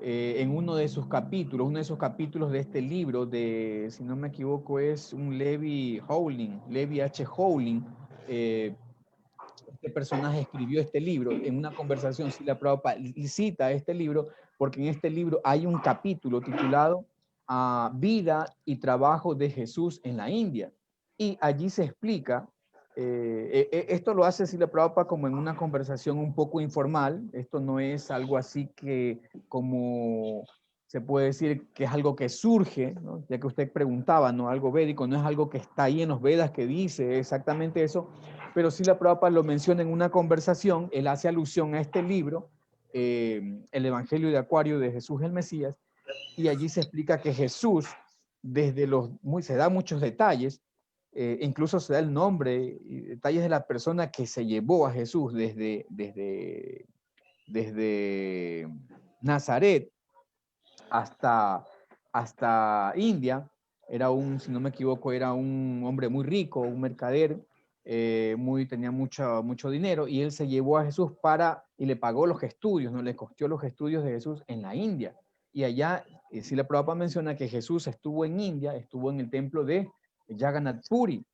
en uno de esos capítulos de este libro, si no me equivoco, es un Levi H. Howling. Este personaje escribió este libro en una conversación, Srila Prabhupada cita este libro, porque en este libro hay un capítulo titulado Vida y Trabajo de Jesús en la India. Y allí se explica, esto lo hace Srila Prabhupada como en una conversación un poco informal, esto no es algo así que como se puede decir que es algo que surge, ¿no? Ya que usted preguntaba, ¿no? Algo védico, no es algo que está ahí en los Vedas que dice exactamente eso, pero Srila Prabhupada lo menciona en una conversación, él hace alusión a este libro, el Evangelio de Acuario de Jesús el Mesías, y allí se explica que Jesús, se da muchos detalles, incluso se da el nombre y detalles de la persona que se llevó a Jesús desde Nazaret hasta India, era si no me equivoco, era un hombre muy rico, un mercader, tenía mucho dinero, y él se llevó a Jesús y le pagó los estudios, ¿no? Le costeó los estudios de Jesús en la India. Y allá, Srila Prabhupada menciona que Jesús estuvo en India, estuvo en el templo de Jagannath Puri,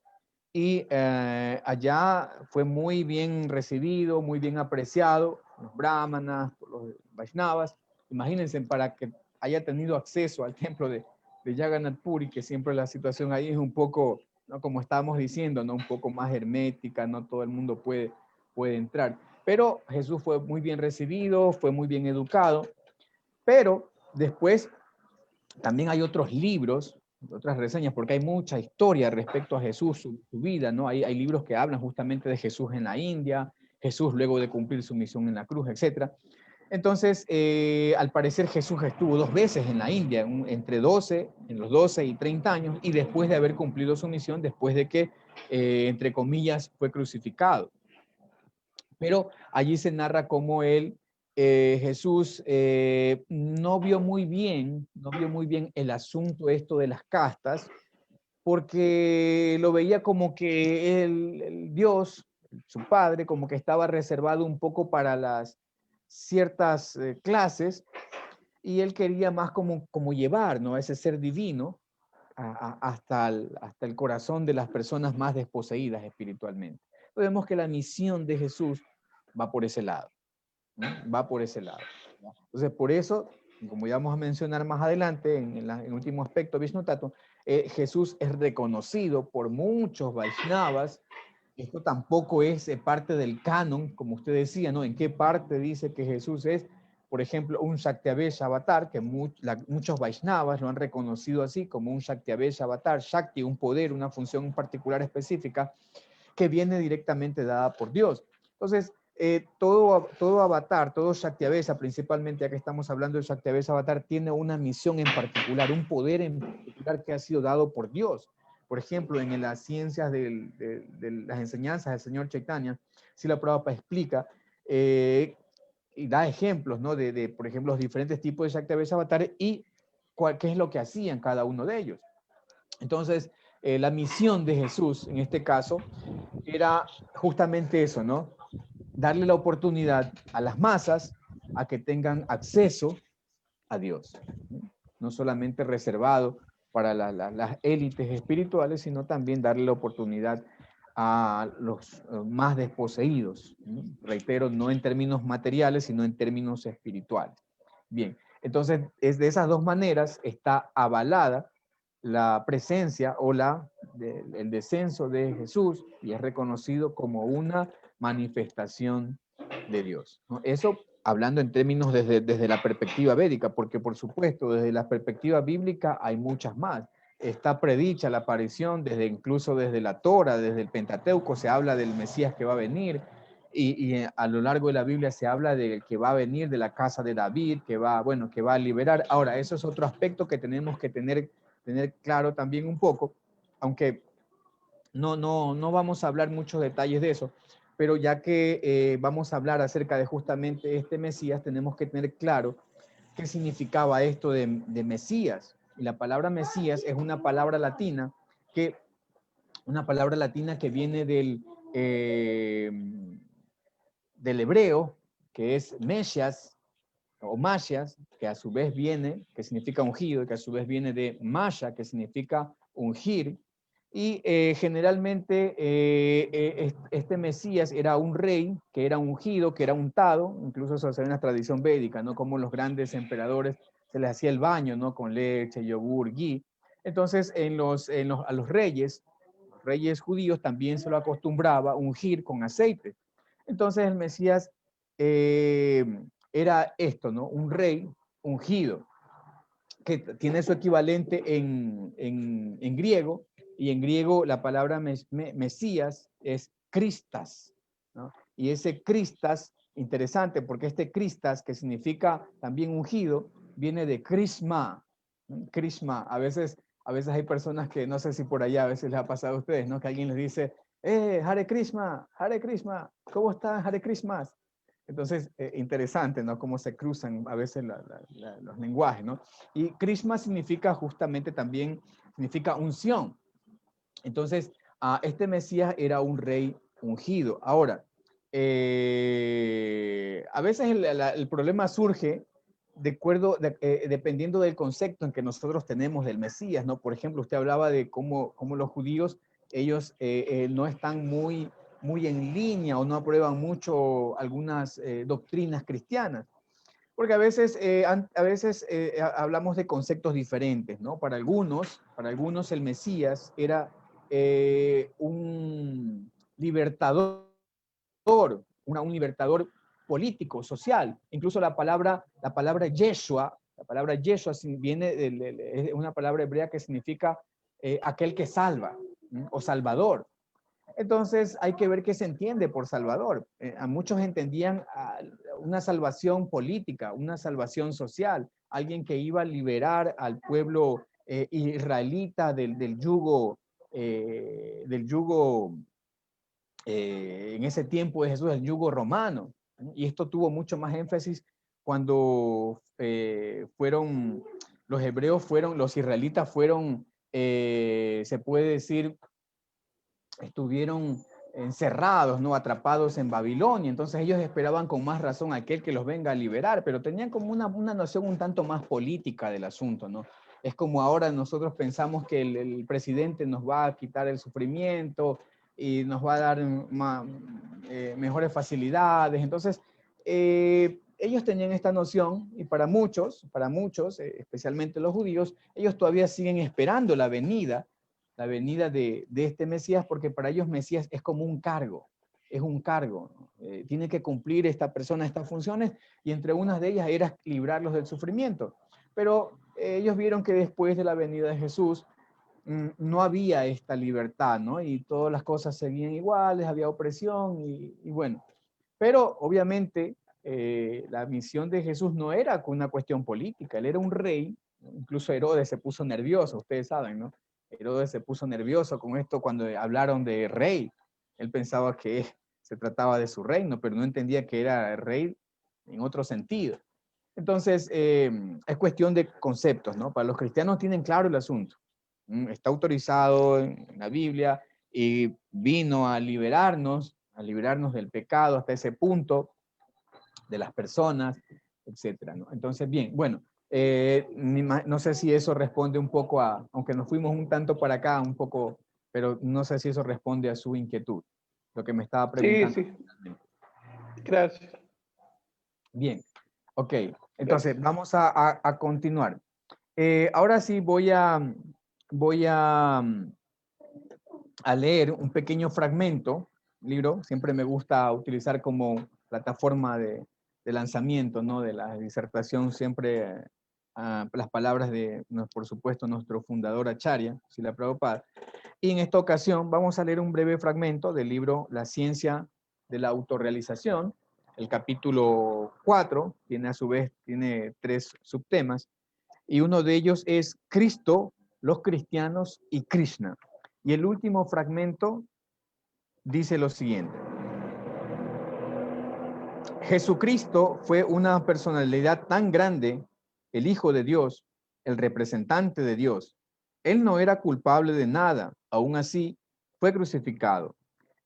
y allá fue muy bien recibido, muy bien apreciado, por los brahmanas, por los Vaishnavas. Imagínense, para que haya tenido acceso al templo de Jagannath Puri, que siempre la situación ahí es un poco, ¿no? Como estábamos diciendo, ¿no? Un poco más hermética, no todo el mundo puede entrar. Pero Jesús fue muy bien recibido, fue muy bien educado, pero después también hay otros libros, otras reseñas, porque hay mucha historia respecto a Jesús, su vida, ¿no? Hay libros que hablan justamente de Jesús en la India, Jesús luego de cumplir su misión en la cruz, etc. Entonces, al parecer Jesús estuvo 2 veces en la India, en los 12 y 30 años, y después de haber cumplido su misión, después de que, entre comillas, fue crucificado. Pero allí se narra cómo Jesús no vio muy bien el asunto esto de las castas, porque lo veía como que el Dios, su padre, como que estaba reservado un poco para las ciertas clases, y él quería más como llevar, ¿no?, a ese ser divino hasta el corazón de las personas más desposeídas espiritualmente. Vemos que la misión de Jesús va por ese lado, ¿no? Va por ese lado, ¿no? Entonces, por eso, como ya vamos a mencionar más adelante, en el último aspecto, Vishnu Tattva, Jesús es reconocido por muchos Vaishnavas. Esto tampoco es parte del canon, como usted decía, ¿no? ¿En qué parte dice que Jesús es, por ejemplo, un Shaktiavesh avatar, que muchos Vaishnavas lo han reconocido así, como un Shaktiavesh avatar, Shakti, un poder, una función particular específica, que viene directamente dada por Dios. Entonces, todo avatar, todo Shaktiavesa, principalmente ya que estamos hablando del Shaktiavesa avatar, tiene una misión en particular, un poder en particular que ha sido dado por Dios. Por ejemplo, en las ciencias de las enseñanzas del señor Chaitanya, Srila Prabhupada explica y da ejemplos, ¿no? Por ejemplo, los diferentes tipos de Shaktiavesa avatar y qué es lo que hacían cada uno de ellos. Entonces, la misión de Jesús, en este caso, era justamente eso, ¿no? Darle la oportunidad a las masas a que tengan acceso a Dios, no solamente reservado para las élites espirituales, sino también darle la oportunidad a los más desposeídos, ¿no? Reitero, no en términos materiales, sino en términos espirituales. Bien, entonces, es de esas dos maneras está avalada la presencia o el descenso de Jesús, y es reconocido como una manifestación de Dios, ¿no? Eso hablando en términos desde la perspectiva védica, porque por supuesto desde la perspectiva bíblica hay muchas más. Está predicha la aparición incluso desde la Torah, desde el Pentateuco se habla del Mesías que va a venir, y a lo largo de la Biblia se habla del que va a venir de la casa de David, que va a liberar. Ahora, eso es otro aspecto que tenemos que tener claro también un poco, aunque no vamos a hablar muchos detalles de eso, pero ya que vamos a hablar acerca de justamente este Mesías, tenemos que tener claro qué significaba esto de Mesías. Y la palabra Mesías es una palabra latina que viene del hebreo, que es Mesías, o Mashiach, que a su vez que significa ungido, que a su vez viene de Masha, que significa ungir, y generalmente este Mesías era un rey que era ungido, que era untado, incluso eso se ve en la tradición védica, ¿no? Como los grandes emperadores se les hacía el baño, ¿no? Con leche, yogur, ghee. Entonces, a los reyes judíos también se lo acostumbraba ungir con aceite. Entonces, el Mesías era esto, ¿no? Un rey ungido, que tiene su equivalente en griego, y en griego la palabra Mesías es Christas, ¿no? Y ese Christas, interesante, porque este Christas, que significa también ungido, viene de Krishma, ¿no? Krishma, a veces hay personas que, no sé si por allá a veces les ha pasado a ustedes, ¿no? Que alguien les dice, Hare Krishna, ¿cómo están? Hare Krishna. Entonces, interesante, ¿no? Cómo se cruzan a veces los lenguajes, ¿no? Y Krishna significa justamente también significa unción. Entonces, este Mesías era un rey ungido. Ahora, a veces el problema surge dependiendo del concepto en que nosotros tenemos del Mesías, ¿no? Por ejemplo, usted hablaba de cómo los judíos, ellos no están muy en línea o no aprueban mucho algunas doctrinas cristianas. Porque a veces hablamos de conceptos diferentes, ¿no? Para algunos el Mesías era un libertador, un libertador político, social. Incluso la palabra Yeshua viene de una palabra hebrea que significa aquel que salva, o salvador. Entonces hay que ver qué se entiende por salvador. A muchos entendían una salvación política, una salvación social, alguien que iba a liberar al pueblo israelita del yugo en ese tiempo de Jesús, el yugo romano. Y esto tuvo mucho más énfasis cuando los israelitas fueron, se puede decir, estuvieron encerrados, ¿no? Atrapados en Babilonia. Entonces ellos esperaban con más razón a aquel que los venga a liberar, pero tenían como una noción un tanto más política del asunto, ¿no? Es como ahora nosotros pensamos que el presidente nos va a quitar el sufrimiento y nos va a dar mejores facilidades. Entonces, ellos tenían esta noción y para muchos, especialmente los judíos, ellos todavía siguen esperando la venida de este Mesías, porque para ellos Mesías es como un cargo, ¿no? Tiene que cumplir esta persona estas funciones, y entre unas de ellas era librarlos del sufrimiento. Pero ellos vieron que después de la venida de Jesús no había esta libertad, ¿no? Y todas las cosas seguían iguales, había opresión y bueno. Pero obviamente la misión de Jesús no era una cuestión política, él era un rey. Incluso Herodes se puso nervioso, ustedes saben, ¿no? Herodes se puso nervioso con esto cuando hablaron de rey. Él pensaba que se trataba de su reino, pero no entendía que era rey en otro sentido. Entonces, es cuestión de conceptos, ¿no? Para los cristianos tienen claro el asunto. Está autorizado en la Biblia y vino a liberarnos del pecado hasta ese punto, de las personas, etcétera, ¿no? Entonces, bien, bueno, no sé si eso responde un poco aunque nos fuimos un tanto para acá, un poco, pero no sé si eso responde a su inquietud, lo que me estaba preguntando. Sí. Gracias. Bien, ok, entonces vamos a continuar. Ahora sí voy a leer un pequeño fragmento, libro, siempre me gusta utilizar como plataforma de lanzamiento, ¿no? De la disertación, siempre las palabras de, por supuesto, nuestro fundador Acharya, Srila Prabhupada. Y en esta ocasión vamos a leer un breve fragmento del libro La ciencia de la autorrealización. El capítulo 4 tiene a su vez 3 subtemas, y uno de ellos es Cristo, los cristianos y Krishna. Y el último fragmento dice lo siguiente: Jesucristo fue una personalidad tan grande, el Hijo de Dios, el representante de Dios. Él no era culpable de nada, aún así fue crucificado.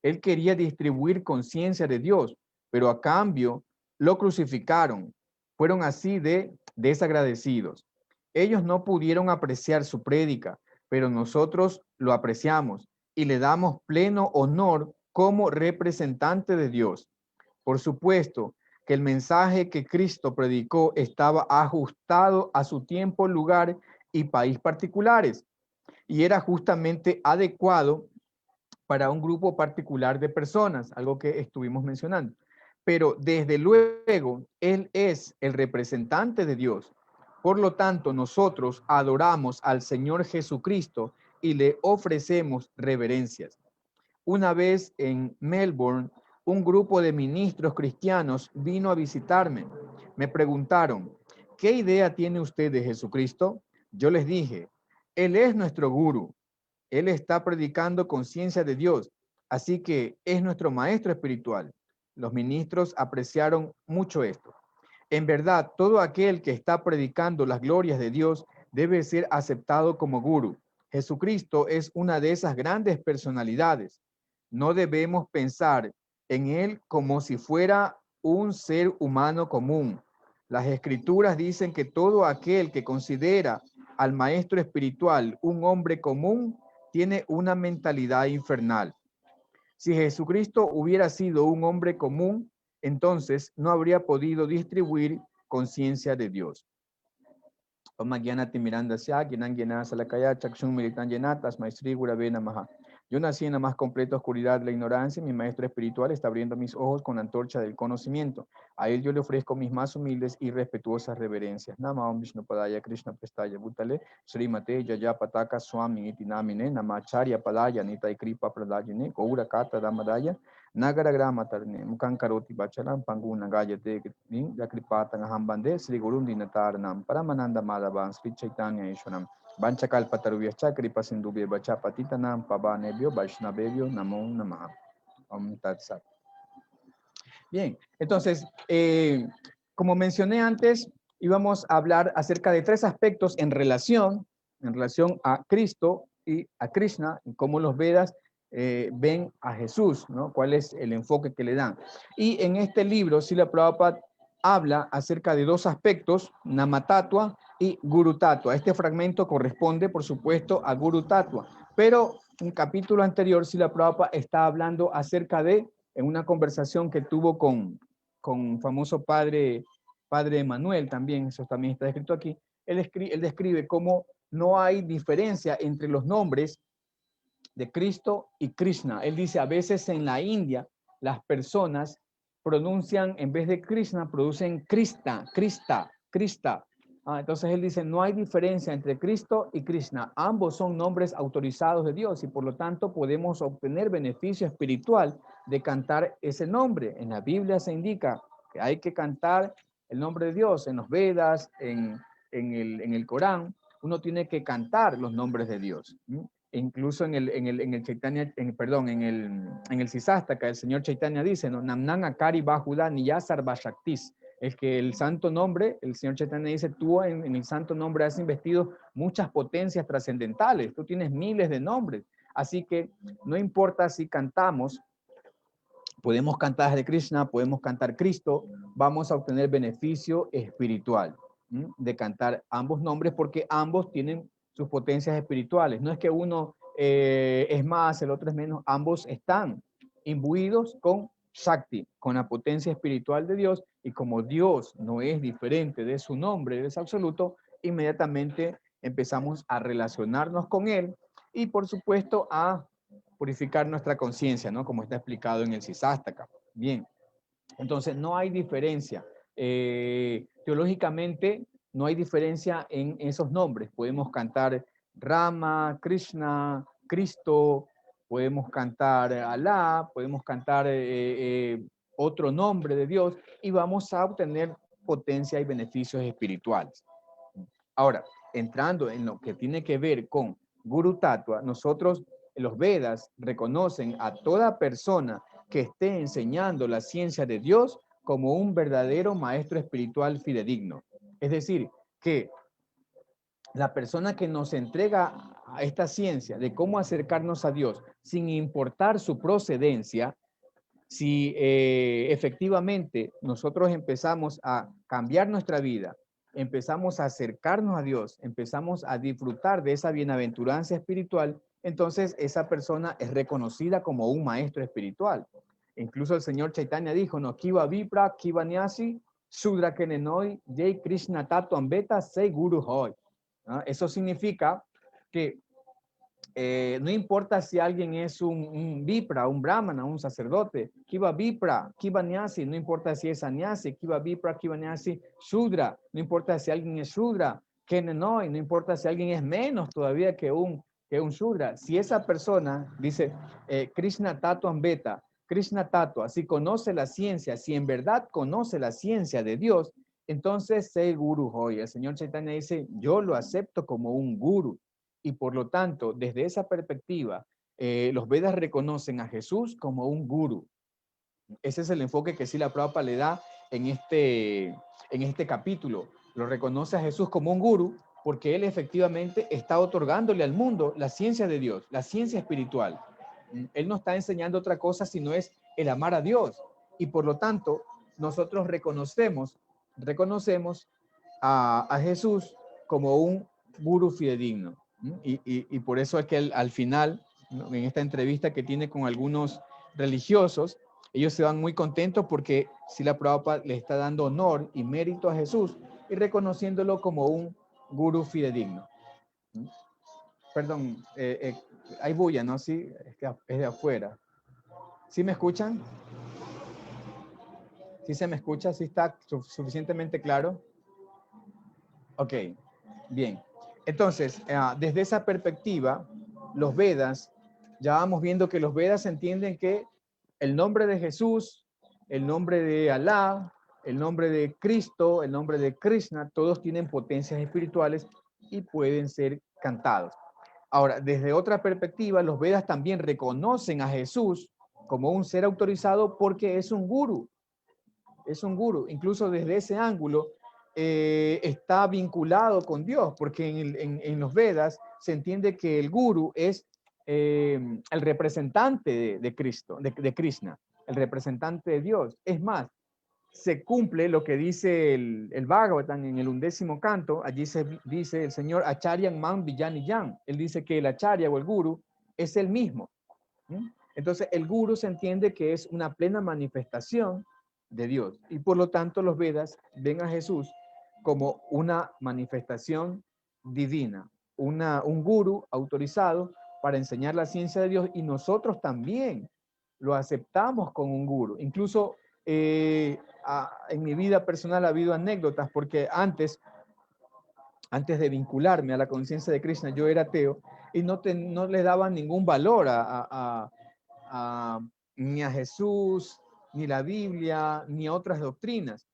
Él quería distribuir conciencia de Dios, pero a cambio lo crucificaron. Fueron así de desagradecidos. Ellos no pudieron apreciar su prédica, pero nosotros lo apreciamos y le damos pleno honor como representante de Dios. Por supuesto que el mensaje que Cristo predicó estaba ajustado a su tiempo, lugar y país particulares, y era justamente adecuado para un grupo particular de personas, algo que estuvimos mencionando. Pero desde luego, Él es el representante de Dios. Por lo tanto, nosotros adoramos al Señor Jesucristo y le ofrecemos reverencias. Una vez en Melbourne, un grupo de ministros cristianos vino a visitarme. Me preguntaron, ¿qué idea tiene usted de Jesucristo? Yo les dije, Él es nuestro gurú. Él está predicando conciencia de Dios, así que es nuestro maestro espiritual. Los ministros apreciaron mucho esto. En verdad, todo aquel que está predicando las glorias de Dios debe ser aceptado como gurú. Jesucristo es una de esas grandes personalidades. No debemos pensar en él como si fuera un ser humano común. Las escrituras dicen que todo aquel que considera al maestro espiritual un hombre común tiene una mentalidad infernal. Si Jesucristo hubiera sido un hombre común, entonces no habría podido distribuir conciencia de Dios. Yo nací en la más completa oscuridad de la ignorancia y mi maestro espiritual está abriendo mis ojos con la antorcha del conocimiento. A él yo le ofrezco mis más humildes y respetuosas reverencias. Namah Vishnupadaya Krishna Prestaya Bhutale Srimate Yaya Pataka Swami Iti Namine Namacharya Padaya Nitai Kripa Pradayane Gaura Kata Damadaya Nagara Grama Tarne Mukankaroti Bachalam Panguna Gayate Yakripata Hambande Sri Gurundi Nataranam Paramananda Madhavan Sri Chaitanya Ishwaram Banchakal Patarubhyascha Kripa Sindubhya Bacha Patitanam Pavanebhyo Vaishnavebhyo Namo Namaha. Om Tat Sat. Bien, entonces, como mencioné antes, íbamos a hablar acerca de tres aspectos en relación a Cristo y a Krishna, y cómo los Vedas ven a Jesús, ¿no? ¿Cuál es el enfoque que le dan? Y en este libro, Srila Prabhupada habla acerca de dos aspectos, Namatattva y Guru Tattva. Este fragmento corresponde, por supuesto, a Guru Tattva, pero en un capítulo anterior, Srila Prabhupada está hablando acerca de, en una conversación que tuvo con un famoso padre Emanuel, también, eso también está escrito aquí, él describe cómo no hay diferencia entre los nombres de Cristo y Krishna. Él dice, a veces en la India, las personas pronuncian, en vez de Krishna, producen Krista. Entonces él dice, no hay diferencia entre Cristo y Krishna. Ambos son nombres autorizados de Dios y por lo tanto podemos obtener beneficio espiritual de cantar ese nombre. En la Biblia se indica que hay que cantar el nombre de Dios. En los Vedas, en el Corán, uno tiene que cantar los nombres de Dios. Incluso en el Chaitanya, en el Sisastaka, el señor Chaitanya dice, ¿no? Namnan Akari Bahuda Niyasar Bashaktis. Es que el santo nombre, el señor Chaitanya dice, tú en el santo nombre has investido muchas potencias trascendentales, tú tienes miles de nombres, así que no importa si cantamos, podemos cantar Hare Krishna, podemos cantar Cristo, vamos a obtener beneficio espiritual de cantar ambos nombres porque ambos tienen sus potencias espirituales. No es que uno es más, el otro es menos, ambos están imbuidos con Shakti, con la potencia espiritual de Dios, y como Dios no es diferente de su nombre, es absoluto, inmediatamente empezamos a relacionarnos con Él y por supuesto a purificar nuestra conciencia, ¿no? Como está explicado en el Sisastaka. Bien, entonces no hay diferencia. Teológicamente no hay diferencia en esos nombres. Podemos cantar Rama, Krishna, Cristo, podemos cantar Alá, podemos cantar otro nombre de Dios y vamos a obtener potencia y beneficios espirituales. Ahora, entrando en lo que tiene que ver con Guru Tattva, nosotros, los Vedas, reconocen a toda persona que esté enseñando la ciencia de Dios como un verdadero maestro espiritual fidedigno. Es decir, que la persona que nos entrega a esta ciencia de cómo acercarnos a Dios, sin importar su procedencia, si efectivamente nosotros empezamos a cambiar nuestra vida, empezamos a acercarnos a Dios, empezamos a disfrutar de esa bienaventuranza espiritual, entonces esa persona es reconocida como un maestro espiritual. Incluso el señor Chaitanya dijo, no, Kiva Vipra, Kiva Nyasi, Sudra Kenenoi, Jai Krishna Tato Ambeta, Sei Guru Hoy. Eso significa que no importa si alguien es un Vipra, un Brahmana, un sacerdote, Kiva Vipra, Kiva Nyasi, no importa si es Sanyasi, Kiva Vipra, Kiva Nyasi, Shudra, no importa si alguien es Shudra, Kenenoi, no importa si alguien es menos todavía que un Shudra. Si esa persona, dice Krishna Tato Ambeta, Krishna Tattva, si conoce la ciencia, si en verdad conoce la ciencia de Dios, entonces sé Guru Hoy. El señor Chaitanya dice, yo lo acepto como un guru. Y por lo tanto, desde esa perspectiva, los Vedas reconocen a Jesús como un guru. Ese es el enfoque que Srila Prabhupada le da en este capítulo. Lo reconoce a Jesús como un guru porque él efectivamente está otorgándole al mundo la ciencia de Dios, la ciencia espiritual. Él no está enseñando otra cosa sino es el amar a Dios. Y por lo tanto, nosotros reconocemos a Jesús como un gurú fidedigno. Y por eso es que él, al final, ¿no?, en esta entrevista que tiene con algunos religiosos, ellos se van muy contentos porque Srila Prabhupada le está dando honor y mérito a Jesús y reconociéndolo como un gurú fidedigno. Perdón, hay bulla, ¿no? Sí, es de afuera. ¿Sí me escuchan? ¿Sí se me escucha? ¿Sí está suficientemente claro? Ok, bien. Entonces, desde esa perspectiva, los Vedas, ya vamos viendo que los Vedas entienden que el nombre de Jesús, el nombre de Alá, el nombre de Cristo, el nombre de Krishna, todos tienen potencias espirituales y pueden ser cantados. Ahora, desde otra perspectiva, los Vedas también reconocen a Jesús como un ser autorizado porque es un gurú. Es un gurú. Incluso desde ese ángulo está vinculado con Dios, porque en los Vedas se entiende que el gurú es el representante de Cristo, de Krishna, el representante de Dios. Es más, se cumple lo que dice el Bhagavatam en el 11º canto. Allí se dice el Señor Acharyan Man Vijaniyan. Él dice que el Acharya o el Guru es el mismo. Entonces el Guru se entiende que es una plena manifestación de Dios. Y por lo tanto los Vedas ven a Jesús como una manifestación divina, un Guru autorizado para enseñar la ciencia de Dios, y nosotros también lo aceptamos como un Guru. Incluso en mi vida personal ha habido anécdotas, porque antes de vincularme a la conciencia de Krishna, yo era ateo y no le daba ningún valor ni a Jesús, ni la Biblia, ni a otras doctrinas.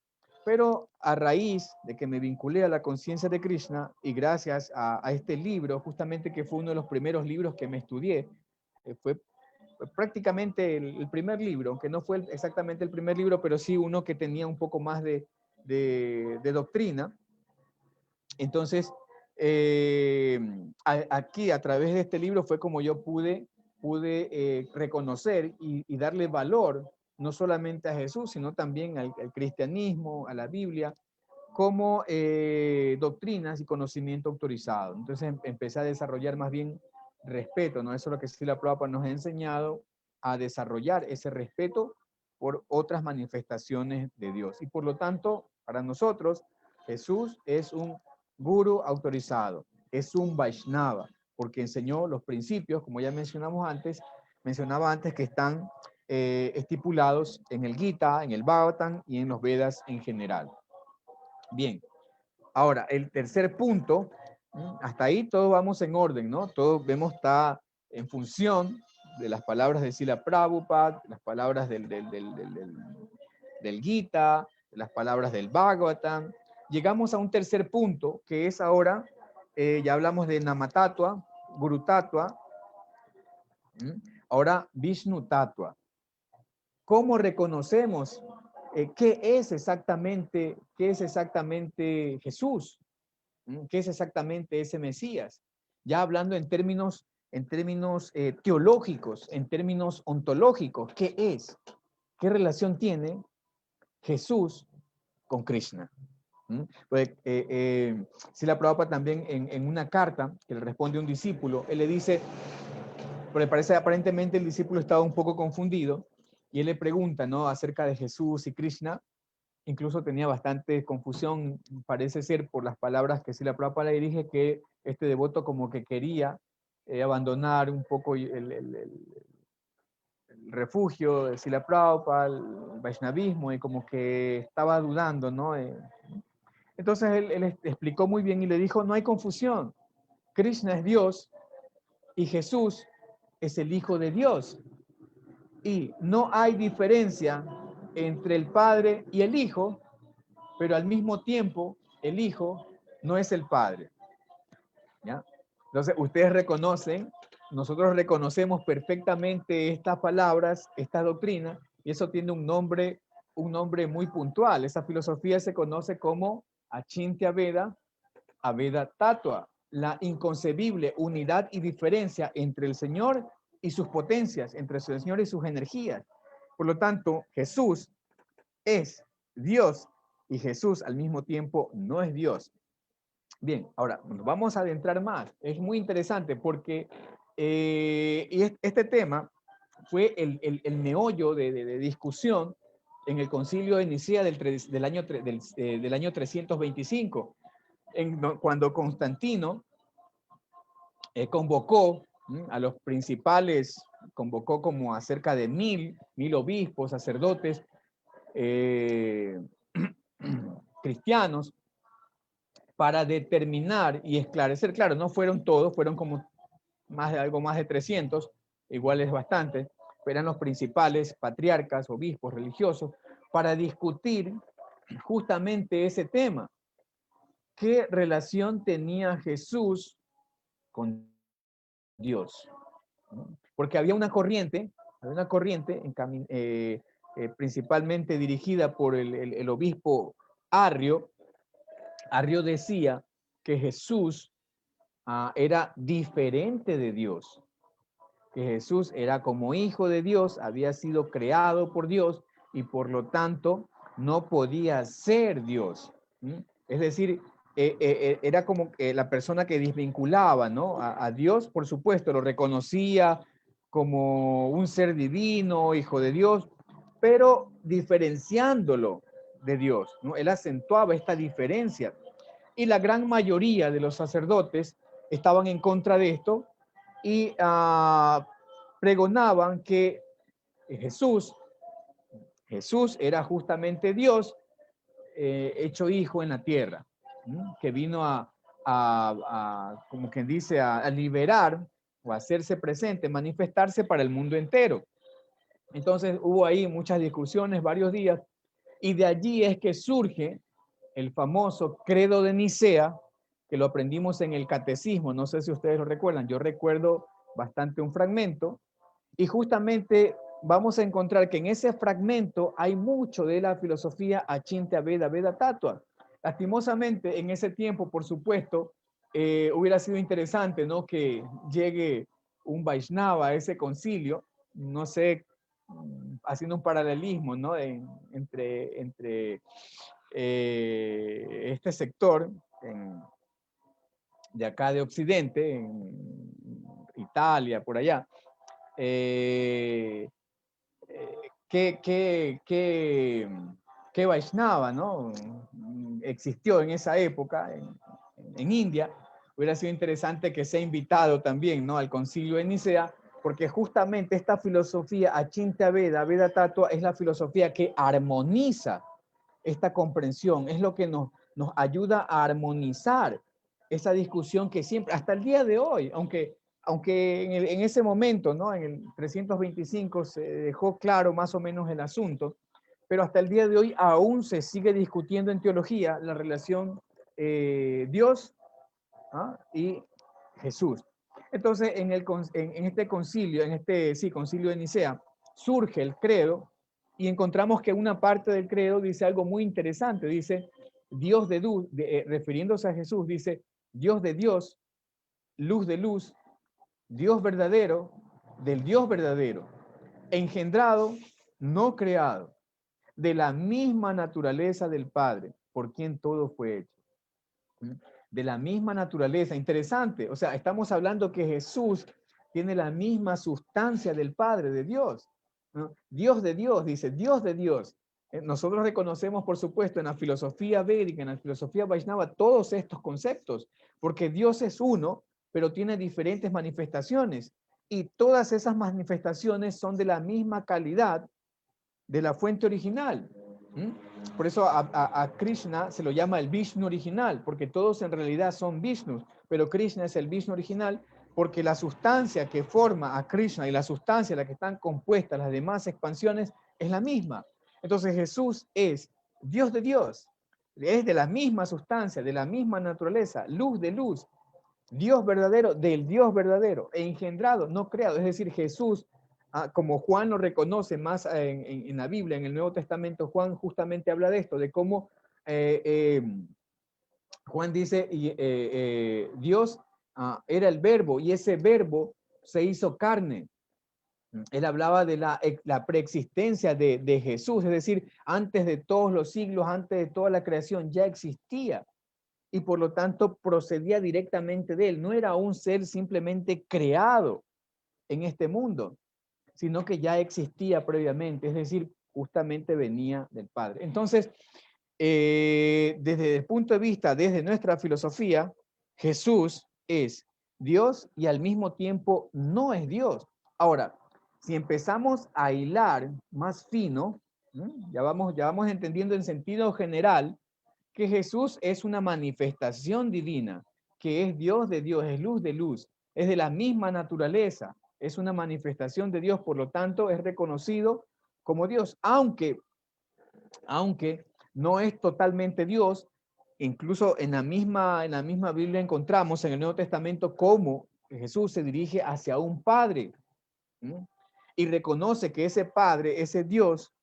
Pero a raíz de que me vinculé a la conciencia de Krishna y gracias a este libro, justamente que fue uno de los primeros libros que me estudié, fue prácticamente el primer libro, aunque no fue exactamente el primer libro, pero sí uno que tenía un poco más de doctrina. Entonces, aquí a través de este libro fue como yo pude reconocer y darle valor no solamente a Jesús, sino también al cristianismo, a la Biblia, como doctrinas y conocimiento autorizado. Entonces empecé a desarrollar más bien respeto, ¿no? Eso es lo que Srila Prabhupada nos ha enseñado, a desarrollar ese respeto por otras manifestaciones de Dios. Y por lo tanto, para nosotros, Jesús es un guru autorizado, es un Vaishnava, porque enseñó los principios, como ya mencionaba antes, que están estipulados en el Gita, en el Bhagavatam y en los Vedas en general. Bien, ahora el tercer punto, hasta ahí todo vamos en orden, ¿no? Todo vemos está en función de las palabras de Srila Prabhupada, las palabras del Gita, las palabras del Bhagavatam. Llegamos a un tercer punto, que es ahora, ya hablamos de Nama Tattva, Guru Tattva, ahora Vishnu Tattva. ¿Cómo reconocemos qué es exactamente Jesús? ¿Qué es exactamente ese Mesías? Ya hablando en términos teológicos, en términos ontológicos, ¿qué es? ¿Qué relación tiene Jesús con Krishna? Pues, Srila Prabhupada también en una carta que le responde a un discípulo, él le dice, porque parece aparentemente el discípulo estaba un poco confundido, y él le pregunta, ¿no?, acerca de Jesús y Krishna. Incluso tenía bastante confusión, parece ser, por las palabras que Srila Prabhupada le dirige, que este devoto como que quería abandonar un poco el refugio de Srila Prabhupada, el Vaishnavismo, y como que estaba dudando, ¿no? Entonces él explicó muy bien y le dijo, no hay confusión. Krishna es Dios y Jesús es el Hijo de Dios. Y no hay diferencia entre el Padre y el Hijo, pero al mismo tiempo el Hijo no es el Padre. ¿Ya? Entonces ustedes reconocen, nosotros reconocemos perfectamente estas palabras, esta doctrina, y eso tiene un nombre muy puntual. Esa filosofía se conoce como Achintya Veda Aveda Tatua, la inconcebible unidad y diferencia entre el Señor y sus potencias, entre el Señor y sus energías. Por lo tanto, Jesús es Dios y Jesús al mismo tiempo no es Dios. Bien, ahora nos vamos a adentrar más. Es muy interesante porque este tema fue el meollo de discusión en el concilio de Nicea del año 325, cuando Constantino convocó a los principales, convocó como a cerca de 1000 obispos, sacerdotes, cristianos, para determinar y esclarecer. Claro, no fueron todos, fueron como algo más de 300, igual es bastante, pero eran los principales patriarcas, obispos, religiosos, para discutir justamente ese tema. ¿Qué relación tenía Jesús con Dios? Porque había una corriente principalmente dirigida por el obispo Arrio. Arrio decía que Jesús era diferente de Dios, que Jesús era como hijo de Dios, había sido creado por Dios y por lo tanto no podía ser Dios. Es decir, era como la persona que desvinculaba, ¿no? a Dios, por supuesto, lo reconocía como un ser divino, hijo de Dios, pero diferenciándolo de Dios, ¿no? Él acentuaba esta diferencia. Y la gran mayoría de los sacerdotes estaban en contra de esto y pregonaban que Jesús era justamente Dios hecho hijo en la tierra, que vino como quien dice, a liberar o a hacerse presente, manifestarse para el mundo entero. Entonces hubo ahí muchas discusiones, varios días, y de allí es que surge el famoso credo de Nicea, que lo aprendimos en el catecismo. No sé si ustedes lo recuerdan, yo recuerdo bastante un fragmento, y justamente vamos a encontrar que en ese fragmento hay mucho de la filosofía Achintya Veda, Veda Tatua. Lastimosamente, en ese tiempo, por supuesto, hubiera sido interesante, ¿no?, que llegue un Vaishnava a ese concilio, no sé, haciendo un paralelismo, ¿no?, entre este sector de acá de Occidente, en Italia, por allá, ¿qué Vaishnava, ¿no?, existió en esa época en India? Hubiera sido interesante que sea invitado también, ¿no?, al concilio de Nicea, porque justamente esta filosofía Achintya Veda, Veda Tatua, es la filosofía que armoniza esta comprensión, es lo que nos ayuda a armonizar esa discusión que siempre, hasta el día de hoy, aunque en ese momento, ¿no?, en el 325 se dejó claro más o menos el asunto, pero hasta el día de hoy aún se sigue discutiendo en teología la relación Dios y Jesús. Entonces, en este concilio, concilio de Nicea, surge el credo y encontramos que una parte del credo dice algo muy interesante. Dice, Dios refiriéndose a Jesús, dice, Dios de Dios, luz de luz, Dios verdadero, del Dios verdadero, engendrado, no creado, de la misma naturaleza del Padre, por quien todo fue hecho. De la misma naturaleza, interesante. O sea, estamos hablando que Jesús tiene la misma sustancia del Padre, de Dios, ¿no? Dios de Dios, dice, Dios de Dios. Nosotros reconocemos, por supuesto, en la filosofía védica, en la filosofía Vaishnava, todos estos conceptos, porque Dios es uno, pero tiene diferentes manifestaciones, y todas esas manifestaciones son de la misma calidad de la fuente original. Por eso a Krishna se lo llama el Vishnu original, porque todos en realidad son Vishnus, pero Krishna es el Vishnu original porque la sustancia que forma a Krishna y la sustancia en la que están compuestas las demás expansiones es la misma. Entonces Jesús es Dios de Dios, es de la misma sustancia, de la misma naturaleza, luz de luz, Dios verdadero del Dios verdadero, engendrado, no creado. Es decir, Jesús, como Juan lo reconoce más en la Biblia, en el Nuevo Testamento, Juan justamente habla de esto, de cómo Juan dice, Dios era el verbo y ese verbo se hizo carne. Él hablaba de la preexistencia de Jesús, es decir, antes de todos los siglos, antes de toda la creación, ya existía y por lo tanto procedía directamente de él. No era un ser simplemente creado en este mundo, sino que ya existía previamente, es decir, justamente venía del Padre. Entonces, desde el punto de vista, desde nuestra filosofía, Jesús es Dios y al mismo tiempo no es Dios. Ahora, si empezamos a hilar más fino, ya vamos entendiendo en sentido general que Jesús es una manifestación divina, que es Dios de Dios, es luz de luz, es de la misma naturaleza, es una manifestación de Dios, por lo tanto es reconocido como Dios, aunque no es totalmente Dios. Incluso en la misma Biblia encontramos en el Nuevo Testamento cómo Jesús se dirige hacia un Padre, ¿no? Y reconoce que ese Padre, ese Dios,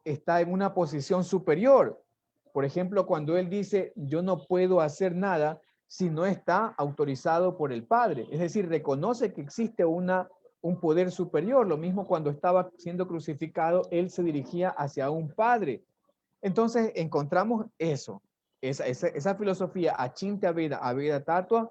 está en una posición superior. Por ejemplo, cuando él dice, yo no puedo hacer nada si no está autorizado por el Padre. Es decir, reconoce que existe un poder superior. Lo mismo cuando estaba siendo crucificado, él se dirigía hacia un Padre. Entonces encontramos esa filosofía achinte aveda tatua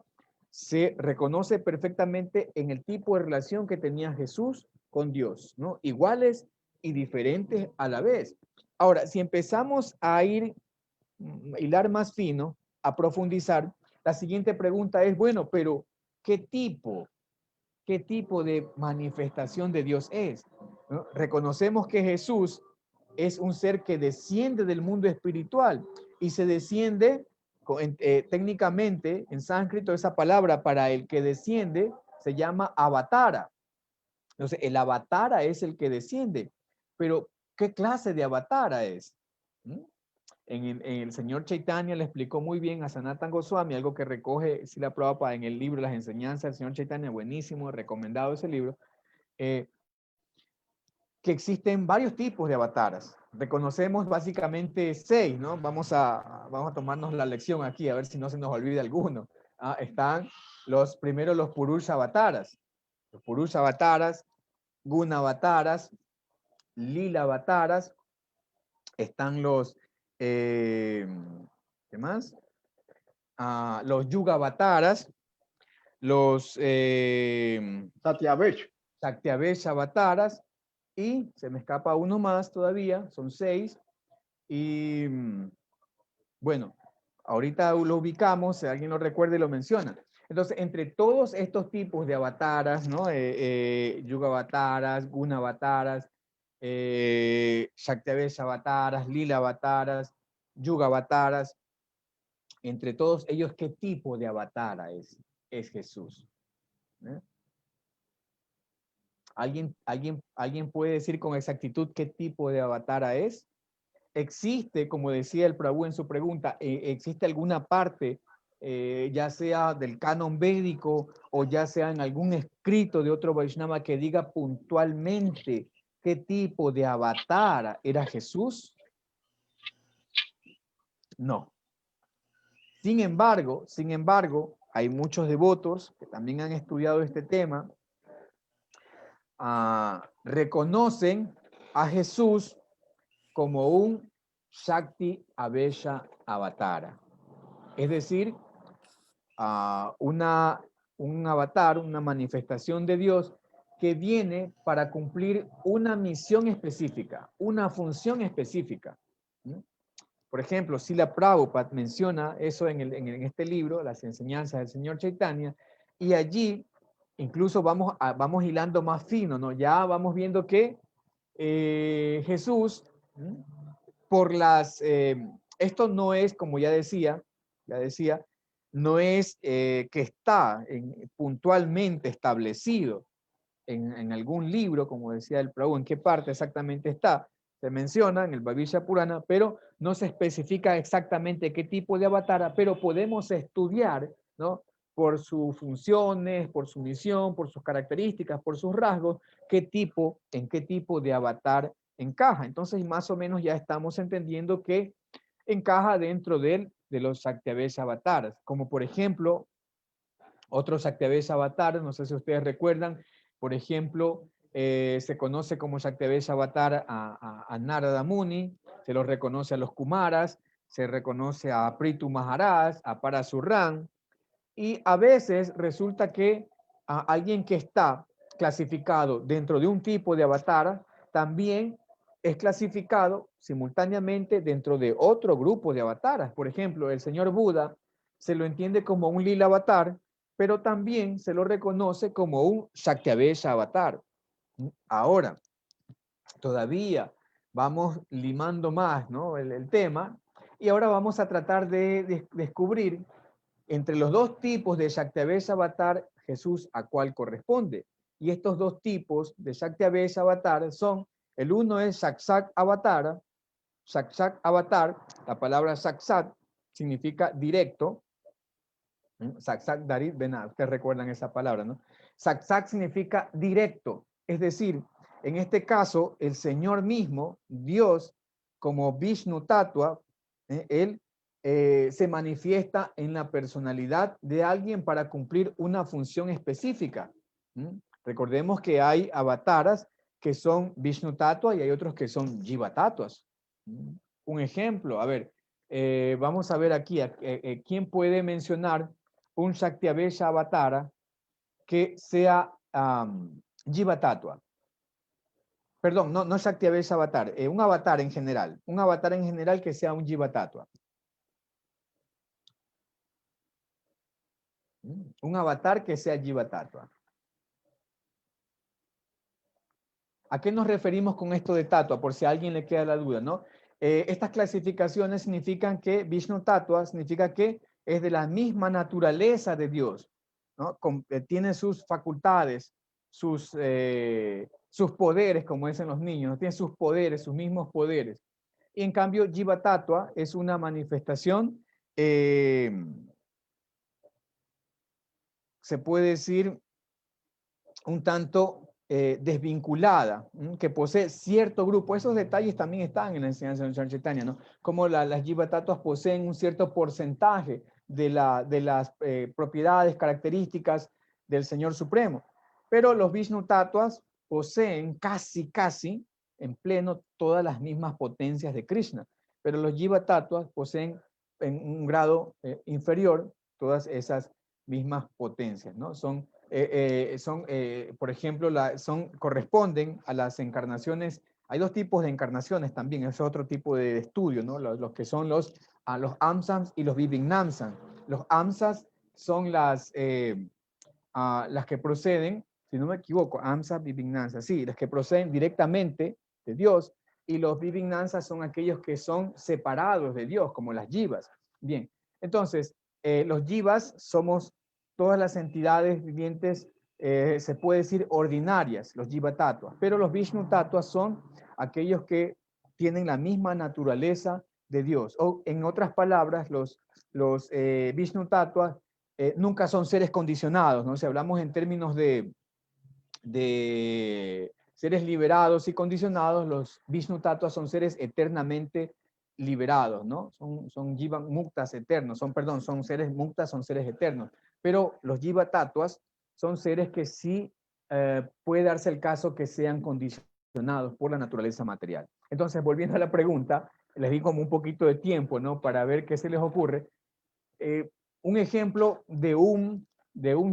se reconoce perfectamente en el tipo de relación que tenía Jesús con Dios, ¿no? Iguales y diferentes a la vez. Ahora, si empezamos a hilar más fino, a profundizar, la siguiente pregunta es, bueno, pero ¿qué tipo de manifestación de Dios es? ¿No? Reconocemos que Jesús es un ser que desciende del mundo espiritual y se desciende, técnicamente en sánscrito esa palabra para el que desciende se llama avatara. Entonces el avatara es el que desciende, pero ¿qué clase de avatara es? En el señor Chaitanya le explicó muy bien a Sanatan Goswami, algo que recoge Srila Prabhupada en el libro Las Enseñanzas del señor Chaitanya, buenísimo, recomendado ese libro, que existen varios tipos de avataras. Reconocemos básicamente 6, ¿no? Vamos a tomarnos la lección aquí, a ver si no se nos olvida alguno. Están primero los Purusha avataras. Los Purusha avataras, Guna avataras, Lila avataras. Están los, ¿qué más? Los Yuga avataras, los Satyavesha avataras, y se me escapa uno más todavía, son 6, y bueno, ahorita lo ubicamos, si alguien lo recuerda y lo menciona. Entonces, entre todos estos tipos de avataras, ¿no? Yuga avataras, Guna avataras, Satyavesha avataras, Lila avataras, Yuga avataras, entre todos ellos, ¿qué tipo de avatara es Jesús? ¿Alguien puede decir con exactitud qué tipo de avatara es? ¿Existe, como decía el Prabhu en su pregunta, existe alguna parte, ya sea del canon védico o ya sea en algún escrito de otro Vaishnava que diga puntualmente qué tipo de avatara era Jesús? No. Sin embargo, hay muchos devotos que también han estudiado este tema, reconocen a Jesús como un Shakti Avesha Avatara. Es decir, un avatar, una manifestación de Dios que viene para cumplir una misión específica, una función específica. Por ejemplo, Srila Prabhupada menciona eso en este libro, Las Enseñanzas del Señor Chaitanya, y allí incluso vamos hilando más fino, ¿no? Ya vamos viendo que Jesús, esto no es, como ya decía, no es que está puntualmente establecido en algún libro, como decía el Prabhu, en qué parte exactamente está. Se menciona en el Bhavishya Purana, pero no se especifica exactamente qué tipo de avatara, pero podemos estudiar, ¿no? Por sus funciones, por su misión, por sus características, por sus rasgos, en qué tipo de avatar encaja. Entonces, más o menos ya estamos entendiendo que encaja dentro del de los Shaktiavesh avatars, como por ejemplo, otros Shaktiavesh avatars, no sé si ustedes recuerdan, por ejemplo, se conoce como Shaktiavesh avatar a Narada Muni, se los reconoce a los Kumaras, se reconoce a Prithu Maharaj, a Parasuran, y a veces resulta que alguien que está clasificado dentro de un tipo de avatar también es clasificado simultáneamente dentro de otro grupo de avatares. Por ejemplo, el señor Buda se lo entiende como un lila avatar, pero también se lo reconoce como un Shaktiavesh avatar. Ahora, todavía vamos limando más, ¿no? el tema, y ahora vamos a tratar de descubrir entre los dos tipos de Shaktiavesh avatar Jesús a cuál corresponde. Y estos dos tipos de Shaktiavesh avatar son, el uno es Saksat avatar, la palabra Saksat significa directo, Saksat Darit Benad, ustedes recuerdan esa palabra, ¿no? Saksat significa directo, es decir, en este caso, el Señor mismo, Dios, como Vishnu Tattva, él se manifiesta en la personalidad de alguien para cumplir una función específica. Recordemos que hay avataras que son Vishnu Tattva y hay otros que son Jiva Tattvas. Un ejemplo, a ver, vamos a ver aquí, ¿quién puede mencionar un Shaktiavesh avatara que sea Jiva Tattva? Perdón, no Shaktiavesh avatar, un avatar en general. Un avatar en general que sea un Jiva Tattva. Un avatar que sea Jiva Tattva. ¿A qué nos referimos con esto de Tattva? Por si a alguien le queda la duda, ¿no? Estas clasificaciones significan que Vishnu Tattva significa que es de la misma naturaleza de Dios, ¿no? Tiene sus facultades, sus poderes, como dicen los niños, ¿no? Tiene sus poderes, sus mismos poderes. Y en cambio, Jiva Tattva es una manifestación, se puede decir, un tanto desvinculada, que posee cierto grupo. Esos detalles también están en la enseñanza de Chaitanya, ¿no? Como las Jiva Tattvas poseen un cierto porcentaje de las propiedades, características del Señor Supremo. Pero los Vishnu Tattvas poseen casi en pleno todas las mismas potencias de Krishna. Pero los Jiva Tattvas poseen en un grado inferior todas esas mismas potencias, ¿no? Por ejemplo, corresponden a las encarnaciones. Hay dos tipos de encarnaciones también, es otro tipo de estudio, ¿no? Los que son los Amsams y los Vivignamsams. Los Amsas son las que proceden, si no me equivoco, Amsas, Vivignamsas, sí, las que proceden directamente de Dios, y los Vivignamsas son aquellos que son separados de Dios, como las Jivas. Bien, entonces, los Jivas somos todas las entidades vivientes, se puede decir ordinarias, los Jiva Tattvas, pero los Vishnu Tattvas son aquellos que tienen la misma naturaleza de Dios. O en otras palabras, los Vishnu Tattvas nunca son seres condicionados, ¿no? Si hablamos en términos de seres liberados y condicionados, los Vishnu Tattvas son seres eternamente liberados, ¿no? Son Jiva Muktas eternos, son seres Muktas, son seres eternos. Pero los Jiva Tattvas son seres que sí puede darse el caso que sean condicionados por la naturaleza material. Entonces, volviendo a la pregunta, les di como un poquito de tiempo, ¿no? Para ver qué se les ocurre. Un ejemplo de un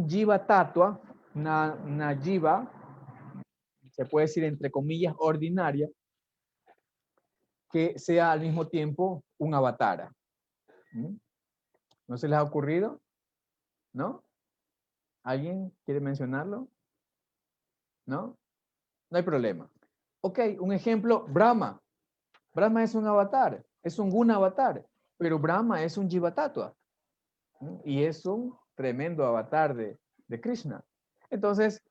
Jiva Tattva, una Jiva, se puede decir entre comillas, ordinaria, que sea al mismo tiempo un avatara. ¿No se les ha ocurrido? ¿No? ¿Alguien quiere mencionarlo? ¿No? No hay problema. Ok, un ejemplo, Brahma. Brahma es un avatar, es un guna avatar, pero Brahma es un Jiva Tattva. Y es un tremendo avatar de Krishna. Entonces,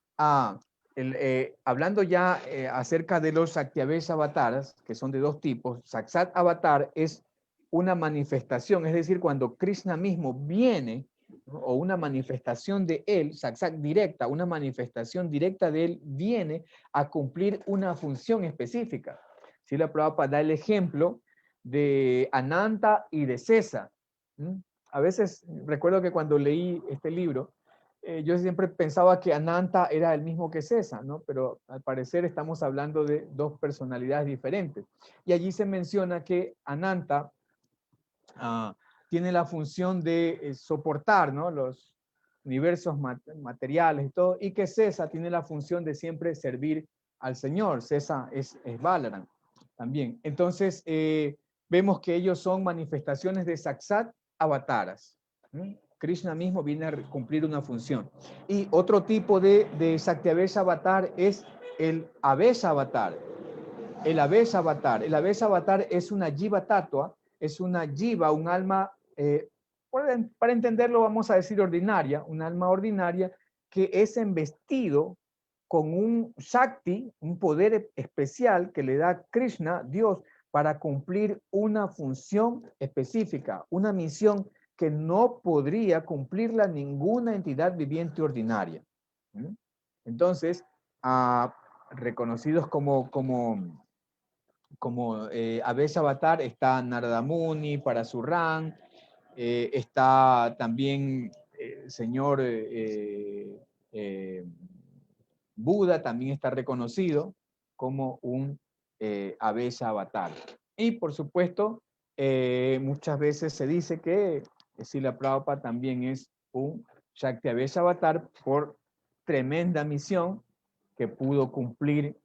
hablando ya acerca de los Shaktiavesh avataras, que son de dos tipos, Saksat avatar es una manifestación, es decir, cuando Krishna mismo viene, ¿no? O una manifestación de él, Saksat directa, una manifestación directa de él viene a cumplir una función específica. Srila Prabhupada da el ejemplo de Ananta y de César. A veces recuerdo que cuando leí este libro, yo siempre pensaba que Ananta era el mismo que César, ¿no? Pero al parecer estamos hablando de dos personalidades diferentes. Y allí se menciona que Ananta tiene la función de soportar, ¿no?, los universos materiales y todo, y que César tiene la función de siempre servir al Señor. César es Balaram también. Entonces, vemos que ellos son manifestaciones de Sakshat Avataras. Krishna mismo viene a cumplir una función. Y otro tipo de Shaktiavesha Avatar es el Avesha Avatar. El Avesha Avatar. El Avesha Avatar es una Jiva Tatua, es una Jiva, un alma, para entenderlo vamos a decir ordinaria, un alma ordinaria que es embestido con un Shakti, un poder especial que le da Krishna, Dios, para cumplir una función específica, una misión que no podría cumplirla ninguna entidad viviente ordinaria. Entonces, reconocidos como Avesha Avatar está Narada Muni, Parasurran, está también el señor Buda, también está reconocido como un Avesha Avatar. Y por supuesto, muchas veces se dice que Srila Prabhupada también es un Shakti Avesha Avatar por tremenda misión que pudo cumplir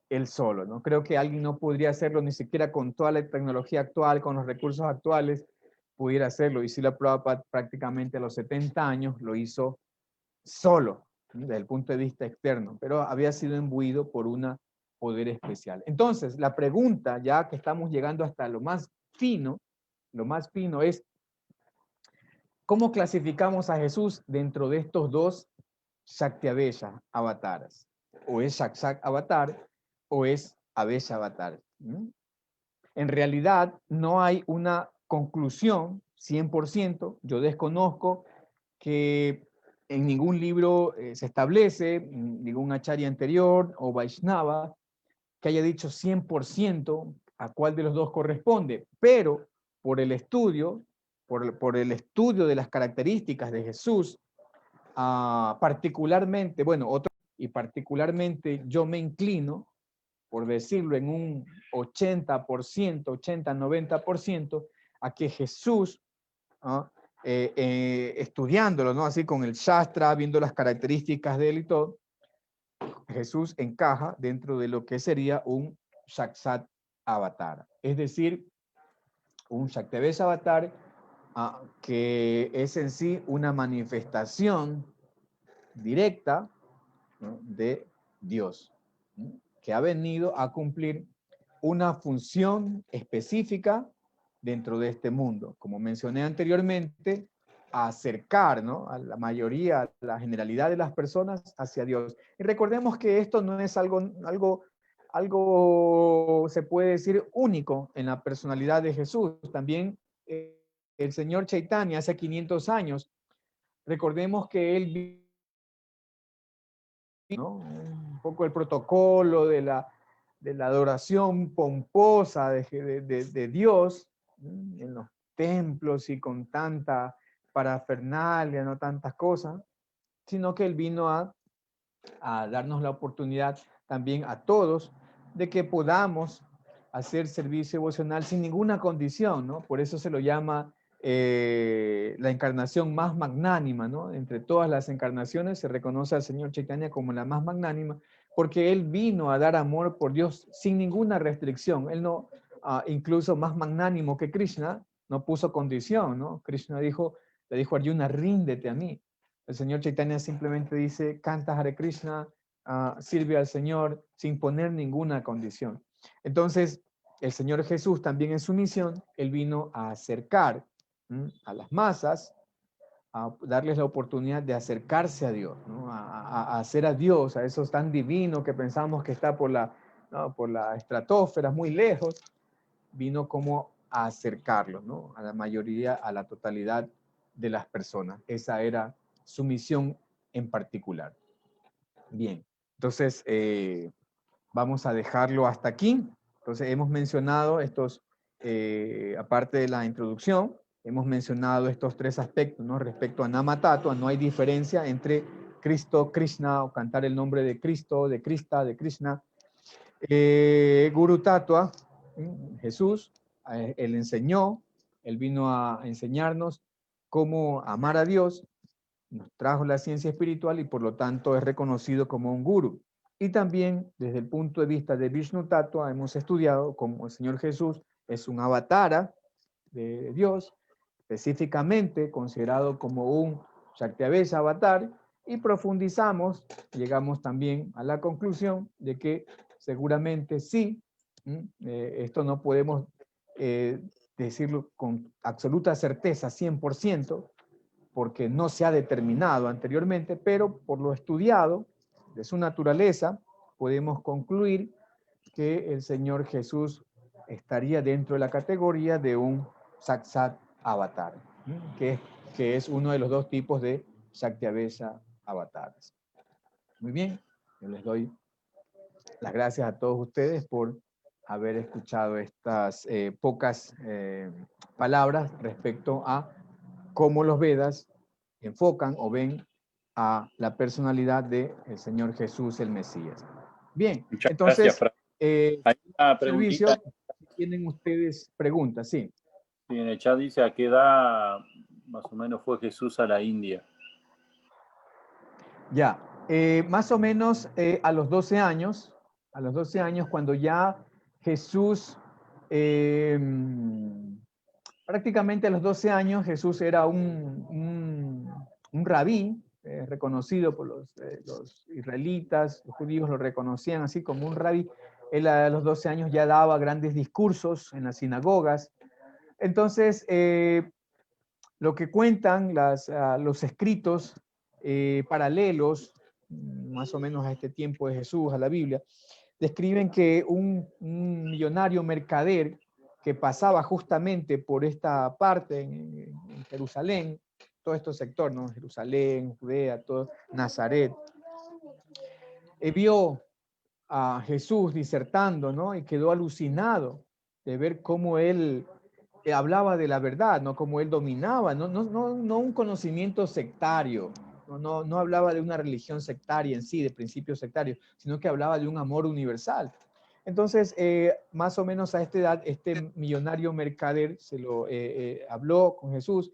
él solo, ¿no? Creo que alguien no podría hacerlo ni siquiera con toda la tecnología actual, con los recursos actuales, pudiera hacerlo. Y Srila Prabhupada prácticamente a los 70 años lo hizo solo, desde el punto de vista externo, pero había sido imbuido por un poder especial. Entonces, la pregunta, ya que estamos llegando hasta lo más fino es, ¿cómo clasificamos a Jesús dentro de estos dos Shaktiavesha avataras? ¿O es Shakshak avatar o es Avesha avatar? En realidad, no hay una conclusión 100%. Yo desconozco que en ningún libro se establece, ningún acharya anterior o Vaishnava, que haya dicho 100% a cuál de los dos corresponde, pero por el estudio, por el estudio de las características de Jesús, particularmente, particularmente yo me inclino, por decirlo en un 80%, 80-90%, a que Jesús, estudiándolo, ¿no?, así con el Shastra, viendo las características de él y todo, Jesús encaja dentro de lo que sería un Sakshat Avatar. Es decir, un Shaktiavesha Avatar que es en sí una manifestación directa, ¿no?, de Dios, ¿no?, que ha venido a cumplir una función específica dentro de este mundo. Como mencioné anteriormente, a acercar, ¿no?, a la mayoría, a la generalidad de las personas hacia Dios. Y recordemos que esto no es algo se puede decir único en la personalidad de Jesús. También el señor Chaitanya hace 500 años, recordemos que él, ¿no?, un poco el protocolo de la adoración pomposa de Dios en los templos y con tanta parafernalia, no tantas cosas, sino que él vino a darnos la oportunidad también a todos de que podamos hacer servicio devocional sin ninguna condición, ¿no? Por eso se lo llama la encarnación más magnánima, ¿no? Entre todas las encarnaciones se reconoce al Señor Chaitanya como la más magnánima, porque Él vino a dar amor por Dios sin ninguna restricción. Él no, incluso más magnánimo que Krishna, no puso condición, ¿no? Krishna le dijo a Arjuna, ríndete a mí. El Señor Chaitanya simplemente dice, canta Hare Krishna, sirve al Señor sin poner ninguna condición. Entonces, el Señor Jesús también en su misión, Él vino a acercar a las masas, a darles la oportunidad de acercarse a Dios, ¿no?, a hacer a Dios, a esos tan divinos que pensamos que está por la estratosfera, muy lejos, vino como a acercarlos, ¿no?, a la mayoría, a la totalidad de las personas. Esa era su misión en particular. Bien, entonces vamos a dejarlo hasta aquí. Entonces hemos mencionado estos, aparte de la introducción, hemos mencionado estos tres aspectos, ¿no? Respecto a Nama Tattva, no hay diferencia entre Cristo, Krishna, o cantar el nombre de Cristo, de Krista, de Krishna. Guru Tattva, Jesús, él enseñó, él vino a enseñarnos cómo amar a Dios, nos trajo la ciencia espiritual y por lo tanto es reconocido como un guru. Y también desde el punto de vista de Vishnu Tattva hemos estudiado como el Señor Jesús es un avatara de Dios, específicamente considerado como un Shaktiavesha avatar, y profundizamos, llegamos también a la conclusión de que seguramente sí, esto no podemos decirlo con absoluta certeza, 100%, porque no se ha determinado anteriormente, pero por lo estudiado de su naturaleza, podemos concluir que el Señor Jesús estaría dentro de la categoría de un Sakshat Avatar, que es uno de los dos tipos de Shaktiavesha avatares. Muy bien, yo les doy las gracias a todos ustedes por haber escuchado estas pocas palabras respecto a cómo los Vedas enfocan o ven a la personalidad del Señor Jesús, el Mesías. Bien, Muchas entonces, gracias, Fran. Hay una servicio, preguntita. si tienen ustedes preguntas, sí. Sí, en el chat dice a qué edad más o menos fue Jesús a la India. Ya, más o menos a los 12 años, cuando ya Jesús, prácticamente a los 12 años, Jesús era un rabí, reconocido por los israelitas, los judíos lo reconocían así como un rabí. Él a los 12 años ya daba grandes discursos en las sinagogas. Entonces, lo que cuentan los escritos paralelos, más o menos a este tiempo de Jesús, a la Biblia, describen que un millonario mercader que pasaba justamente por esta parte en Jerusalén, todo este sector, ¿no? Jerusalén, Judea, todo, Nazaret, vio a Jesús disertando, ¿no? Y quedó alucinado de ver cómo él hablaba de la verdad, ¿no? Como él dominaba, no un conocimiento sectario, no hablaba de una religión sectaria en sí, de principios sectarios, sino que hablaba de un amor universal. Entonces, más o menos a esta edad, este millonario mercader se lo habló con Jesús,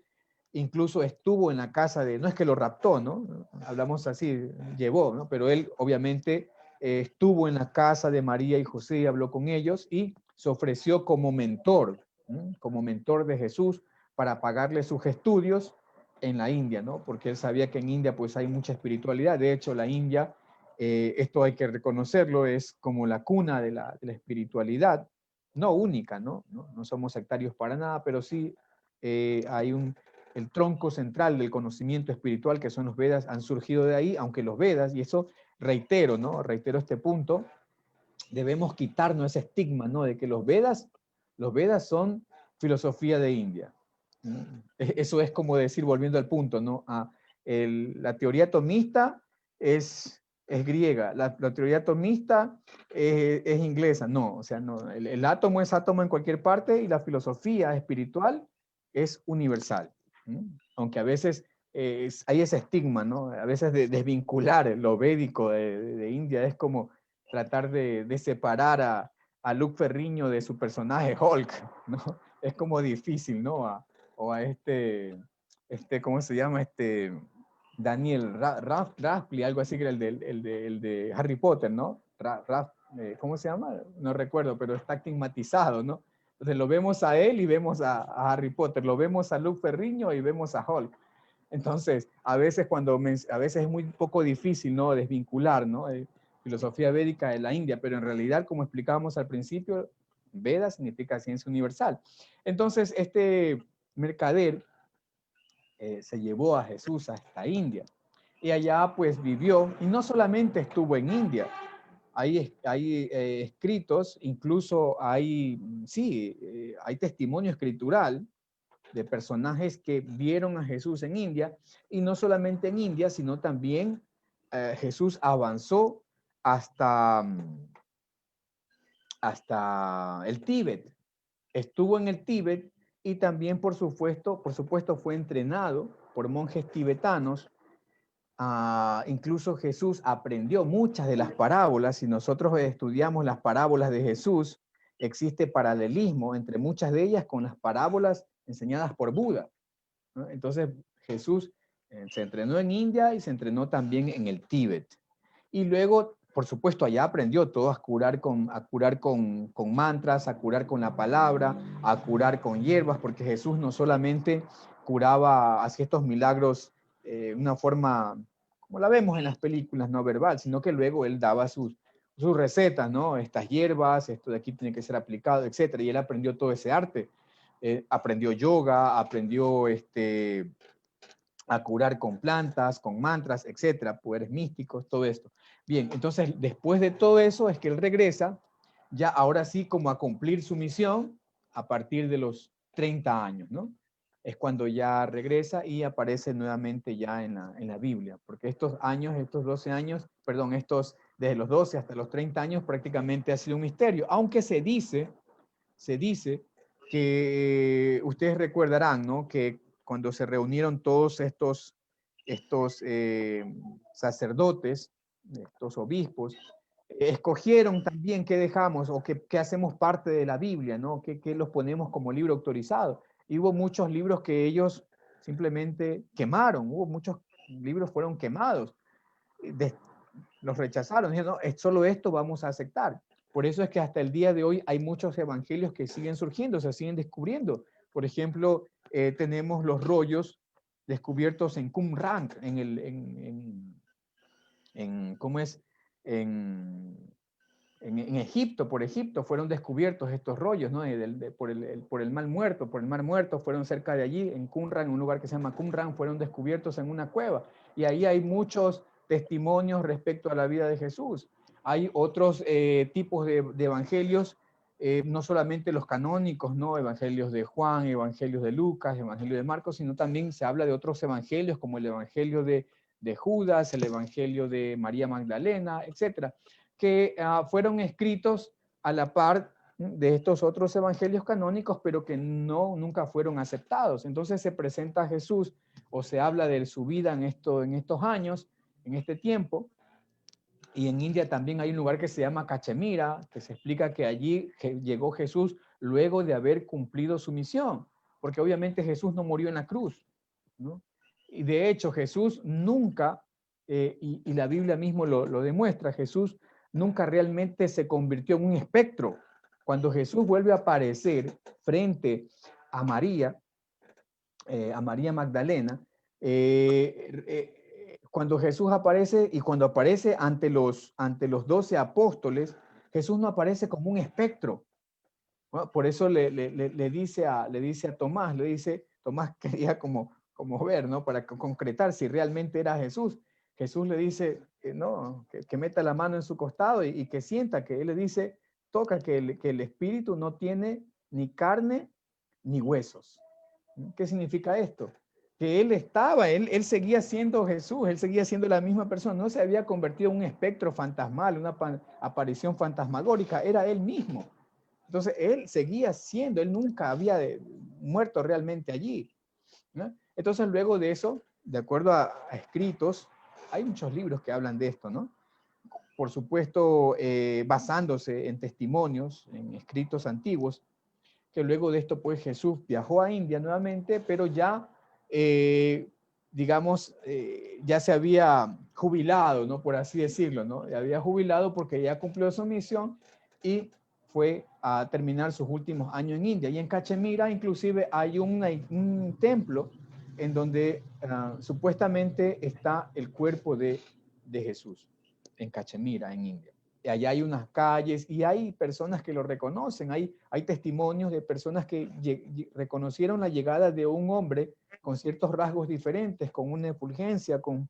incluso estuvo en la casa de, no es que lo raptó, ¿no? Hablamos así, llevó, ¿no? Pero él obviamente estuvo en la casa de María y José, habló con ellos y se ofreció como mentor de Jesús para pagarle sus estudios en la India, ¿no? Porque él sabía que en India pues hay mucha espiritualidad. De hecho, la India, esto hay que reconocerlo, es como la cuna de la espiritualidad, no única, ¿no? No somos sectarios para nada, pero sí hay el tronco central del conocimiento espiritual que son los Vedas, han surgido de ahí, aunque los Vedas, y eso reitero, ¿no? Reitero este punto, debemos quitarnos ese estigma, ¿no? De que los Vedas son filosofía de India. Eso es como decir, volviendo al punto, ¿no? La teoría atomista es griega, la teoría atomista es inglesa. No, o sea, no, el átomo es átomo en cualquier parte y la filosofía espiritual es universal. Aunque a veces hay ese estigma, ¿no? A veces de desvincular lo védico de India es como tratar de separar a Luke Ferriño de su personaje Hulk, ¿no? Es como difícil, ¿no? O a ¿cómo se llama? Daniel Radcliffe, algo así que era el de Harry Potter, ¿no? ¿Cómo se llama? No recuerdo, pero está estigmatizado, ¿no? Entonces lo vemos a él y vemos a Harry Potter, lo vemos a Luke Ferriño y vemos a Hulk. Entonces, a veces es muy poco difícil, ¿no? Desvincular, ¿no? Filosofía védica de la India, pero en realidad, como explicábamos al principio, Veda significa ciencia universal. Entonces, este mercader se llevó a Jesús hasta India y allá pues vivió, y no solamente estuvo en India, hay escritos, incluso hay testimonio escritural de personajes que vieron a Jesús en India, y no solamente en India, sino también Jesús avanzó hasta el Tíbet. Estuvo en el Tíbet y también, por supuesto, fue entrenado por monjes tibetanos. Incluso Jesús aprendió muchas de las parábolas. Si nosotros estudiamos las parábolas de Jesús, existe paralelismo entre muchas de ellas con las parábolas enseñadas por Buda, ¿no? Entonces Jesús se entrenó en India y se entrenó también en el Tíbet. Y luego, por supuesto, allá aprendió todo a curar con mantras, a curar con la palabra, a curar con hierbas, porque Jesús no solamente curaba, hacía estos milagros de una forma, como la vemos en las películas, no verbal, sino que luego él daba sus recetas, ¿no? Estas hierbas, esto de aquí tiene que ser aplicado, etc. Y él aprendió todo ese arte. Aprendió yoga, aprendió a curar con plantas, con mantras, etcétera, poderes místicos, todo esto. Bien, entonces después de todo eso es que él regresa, ya ahora sí como a cumplir su misión a partir de los 30 años, ¿no? Es cuando ya regresa y aparece nuevamente ya en la Biblia, porque estos años, estos 12 años, perdón, desde los 12 hasta los 30 años prácticamente ha sido un misterio, aunque se dice que ustedes recordarán, ¿no? Que cuando se reunieron todos estos sacerdotes, estos obispos, escogieron también qué dejamos o qué hacemos parte de la Biblia, ¿no? ¿Qué los ponemos como libro autorizado? Y hubo muchos libros que ellos simplemente quemaron, hubo muchos libros fueron quemados, los rechazaron, dijeron, no, es solo esto vamos a aceptar. Por eso es que hasta el día de hoy hay muchos evangelios que siguen surgiendo, se siguen descubriendo. Por ejemplo, tenemos los rollos descubiertos en Qumran, ¿cómo es? En Egipto, por Egipto, fueron descubiertos estos rollos, ¿no? Por el Mar Muerto, fueron cerca de allí, en Qumran, en un lugar que se llama Qumran, fueron descubiertos en una cueva. Y ahí hay muchos testimonios respecto a la vida de Jesús. Hay otros tipos de evangelios, no solamente los canónicos, ¿no? Evangelios de Juan, evangelios de Lucas, evangelios de Marcos, sino también se habla de otros evangelios como el evangelio de Judas, el evangelio de María Magdalena, etcétera, que fueron escritos a la par de estos otros evangelios canónicos, pero que nunca fueron aceptados. Entonces se presenta a Jesús o se habla de su vida en estos años, en este tiempo. Y en India también hay un lugar que se llama Cachemira, que se explica que allí llegó Jesús luego de haber cumplido su misión, porque obviamente Jesús no murió en la cruz, ¿no? Y de hecho Jesús nunca, y la Biblia mismo lo demuestra, Jesús nunca realmente se convirtió en un espectro. Cuando Jesús vuelve a aparecer frente a María Magdalena, cuando Jesús aparece y cuando aparece ante los 12 apóstoles, Jesús no aparece como un espectro, ¿no? Por eso le dice a Tomás, Tomás quería como ver, ¿no? Para concretar si realmente era Jesús. Jesús le dice no, que meta la mano en su costado y que sienta, que él le dice, toca que el espíritu no tiene ni carne ni huesos. ¿Qué significa esto? Que él seguía siendo Jesús, él seguía siendo la misma persona, no se había convertido en un espectro fantasmal, una aparición fantasmagórica, era él mismo. Entonces él seguía siendo, él nunca había muerto realmente allí, ¿no? Entonces luego de eso, de acuerdo a escritos, hay muchos libros que hablan de esto, ¿no? Por supuesto, basándose en testimonios, en escritos antiguos, que luego de esto pues Jesús viajó a India nuevamente, pero ya, digamos, ya se había jubilado, ¿no? Por así decirlo, ¿no? Ya había jubilado porque ya cumplió su misión y fue a terminar sus últimos años en India. Y en Cachemira inclusive hay un templo en donde supuestamente está el cuerpo de Jesús, en Cachemira, en India. Y allá hay unas calles y hay personas que lo reconocen, hay testimonios de personas que reconocieron la llegada de un hombre con ciertos rasgos diferentes, con una efulgencia, con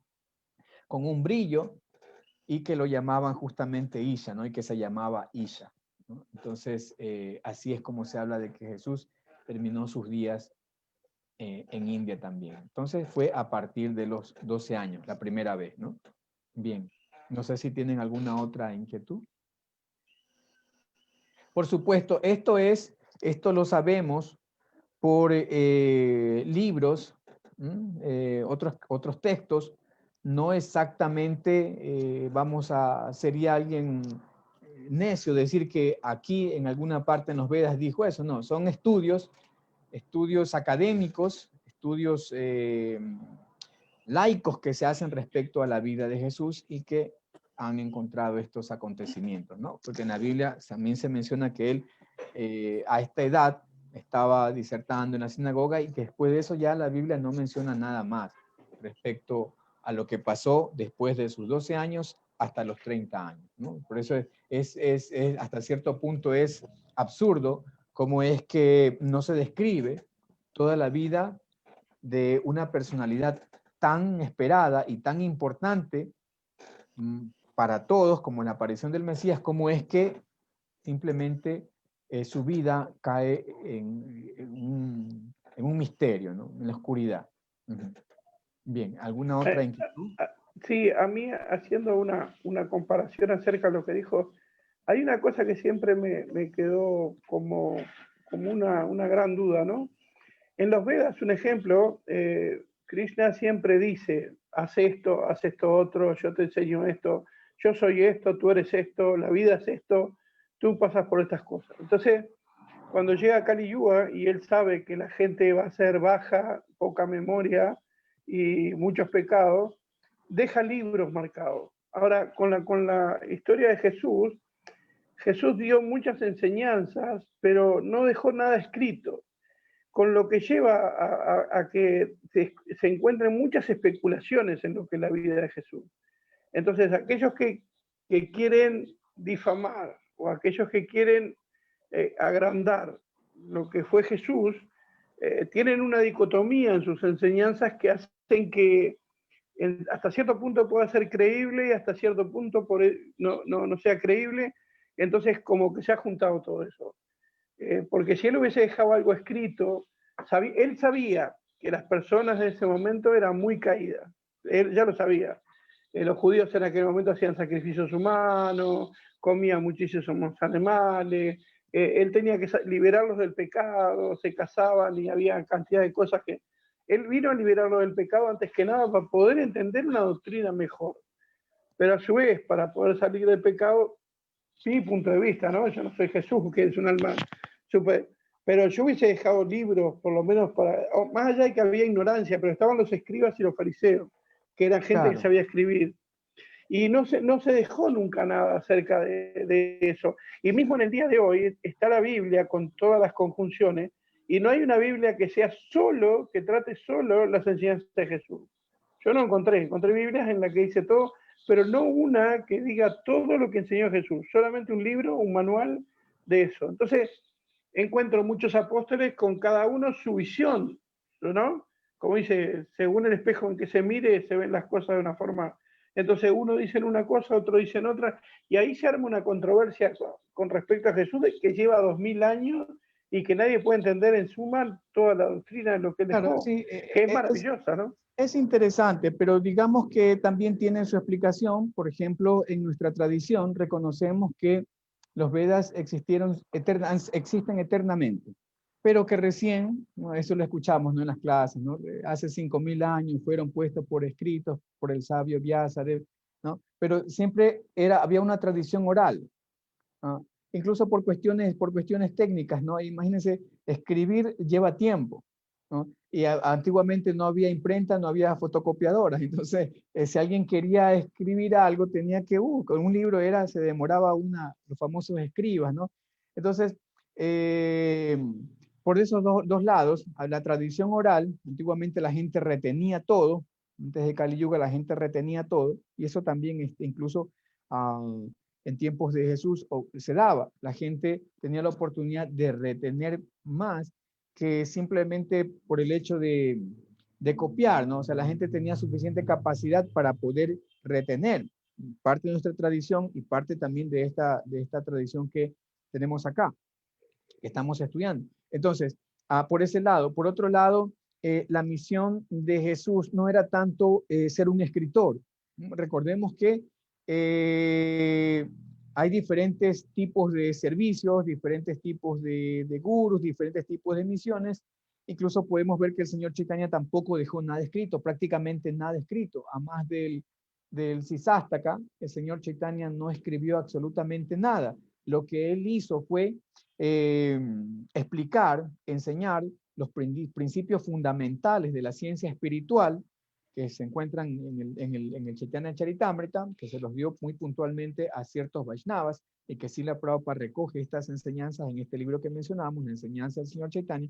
un brillo, y que lo llamaban justamente Isha, ¿no? Y que se llamaba Isha, ¿no? Entonces, así es como se habla de que Jesús terminó sus días en India también. Entonces fue a partir de los 12 años, la primera vez, ¿no? Bien. No sé si tienen alguna otra inquietud. Por supuesto, esto lo sabemos por libros, otros textos, no exactamente sería alguien necio decir que aquí en alguna parte en los Vedas dijo eso. No, son estudios académicos, estudios laicos que se hacen respecto a la vida de Jesús y que han encontrado estos acontecimientos, ¿no? Porque en la Biblia también se menciona que él a esta edad estaba disertando en la sinagoga y que después de eso ya la Biblia no menciona nada más respecto a lo que pasó después de sus 12 años hasta los 30 años, ¿no? Por eso hasta cierto punto es absurdo cómo es que no se describe toda la vida de una personalidad tan esperada y tan importante para todos como la aparición del Mesías, como es que simplemente su vida cae en un misterio, ¿no? En la oscuridad. Bien, ¿alguna otra inquietud? Sí, a mí, haciendo una comparación acerca de lo que dijo, hay una cosa que siempre me quedó como una gran duda, ¿no? En los Vedas, un ejemplo, Krishna siempre dice, haz esto otro, yo te enseño esto, yo soy esto, tú eres esto, la vida es esto, tú pasas por estas cosas. Entonces, cuando llega Kali Yuga y él sabe que la gente va a ser baja, poca memoria y muchos pecados, deja libros marcados. Ahora, con la historia de Jesús, Jesús dio muchas enseñanzas, pero no dejó nada escrito, con lo que lleva a que se encuentren muchas especulaciones en lo que es la vida de Jesús. Entonces, aquellos que quieren difamar o aquellos que quieren agrandar lo que fue Jesús, tienen una dicotomía en sus enseñanzas que hacen que hasta cierto punto pueda ser creíble y hasta cierto punto no sea creíble. Entonces, como que se ha juntado todo eso. Porque si él hubiese dejado algo escrito, él sabía que las personas de ese momento eran muy caídas. Él ya lo sabía. Los judíos en aquel momento hacían sacrificios humanos, comían muchísimos animales, él tenía que liberarlos del pecado, se casaban y había cantidad de cosas que... Él vino a liberarlos del pecado antes que nada para poder entender una doctrina mejor. Pero a su vez, para poder salir del pecado, mi punto de vista, ¿no? Yo no soy Jesús, que es un alma super... Pero yo hubiese dejado libros, por lo menos más allá de que había ignorancia, pero estaban los escribas y los fariseos, que eran gente Claro. que sabía escribir. Y no se dejó nunca nada acerca de eso. Y mismo en el día de hoy está la Biblia con todas las conjunciones, y no hay una Biblia que que trate solo las enseñanzas de Jesús. Yo no encontré Biblias en las que dice todo, pero no una que diga todo lo que enseñó Jesús, solamente un libro, un manual de eso. Entonces, encuentro muchos apóstoles con cada uno su visión, ¿no? Como dice, según el espejo en que se mire, se ven las cosas de una forma. Entonces, uno dice una cosa, otro dice otra, y ahí se arma una controversia con respecto a Jesús, que lleva 2000 años y que nadie puede entender en suma toda la doctrina de lo que él dejó, Claro, sí, que es maravillosa, ¿no? Es interesante, pero digamos que también tiene su explicación. Por ejemplo, en nuestra tradición reconocemos que los Vedas existen eternamente, pero que recién, ¿no? Eso lo escuchamos, ¿no? En las clases, ¿no? Hace 5000 años fueron puestos por escritos por el sabio Vyasa, ¿no? Pero siempre había una tradición oral, ¿no? Incluso por cuestiones técnicas, ¿no? Imagínense, escribir lleva tiempo, ¿no? Y antiguamente no había imprenta, no había fotocopiadoras. Entonces, si alguien quería escribir algo, tenía que, con un libro se demoraba los famosos escribas, ¿no? Entonces, por esos dos lados, a la tradición oral, antiguamente la gente retenía todo, antes de Kali Yuga la gente retenía todo, y eso también incluso en tiempos de Jesús se daba. La gente tenía la oportunidad de retener más que simplemente por el hecho de copiar, ¿no? O sea, la gente tenía suficiente capacidad para poder retener parte de nuestra tradición y parte también de esta tradición que tenemos acá, que estamos estudiando. Entonces, por ese lado. Por otro lado, la misión de Jesús no era tanto ser un escritor. Recordemos que hay diferentes tipos de servicios, diferentes tipos de gurús, diferentes tipos de misiones, Incluso podemos ver que el señor Chaitanya tampoco dejó nada escrito, prácticamente nada escrito, a más del Sisastaka, el señor Chaitanya no escribió absolutamente nada. Lo que él hizo fue explicar, enseñar los principios fundamentales de la ciencia espiritual que se encuentran en el Chaitanya Charitamrita, que se los dio muy puntualmente a ciertos Vaishnavas, y que Srila Prabhupada recoge estas enseñanzas en este libro que mencionamos, la enseñanza del señor Chaitanya.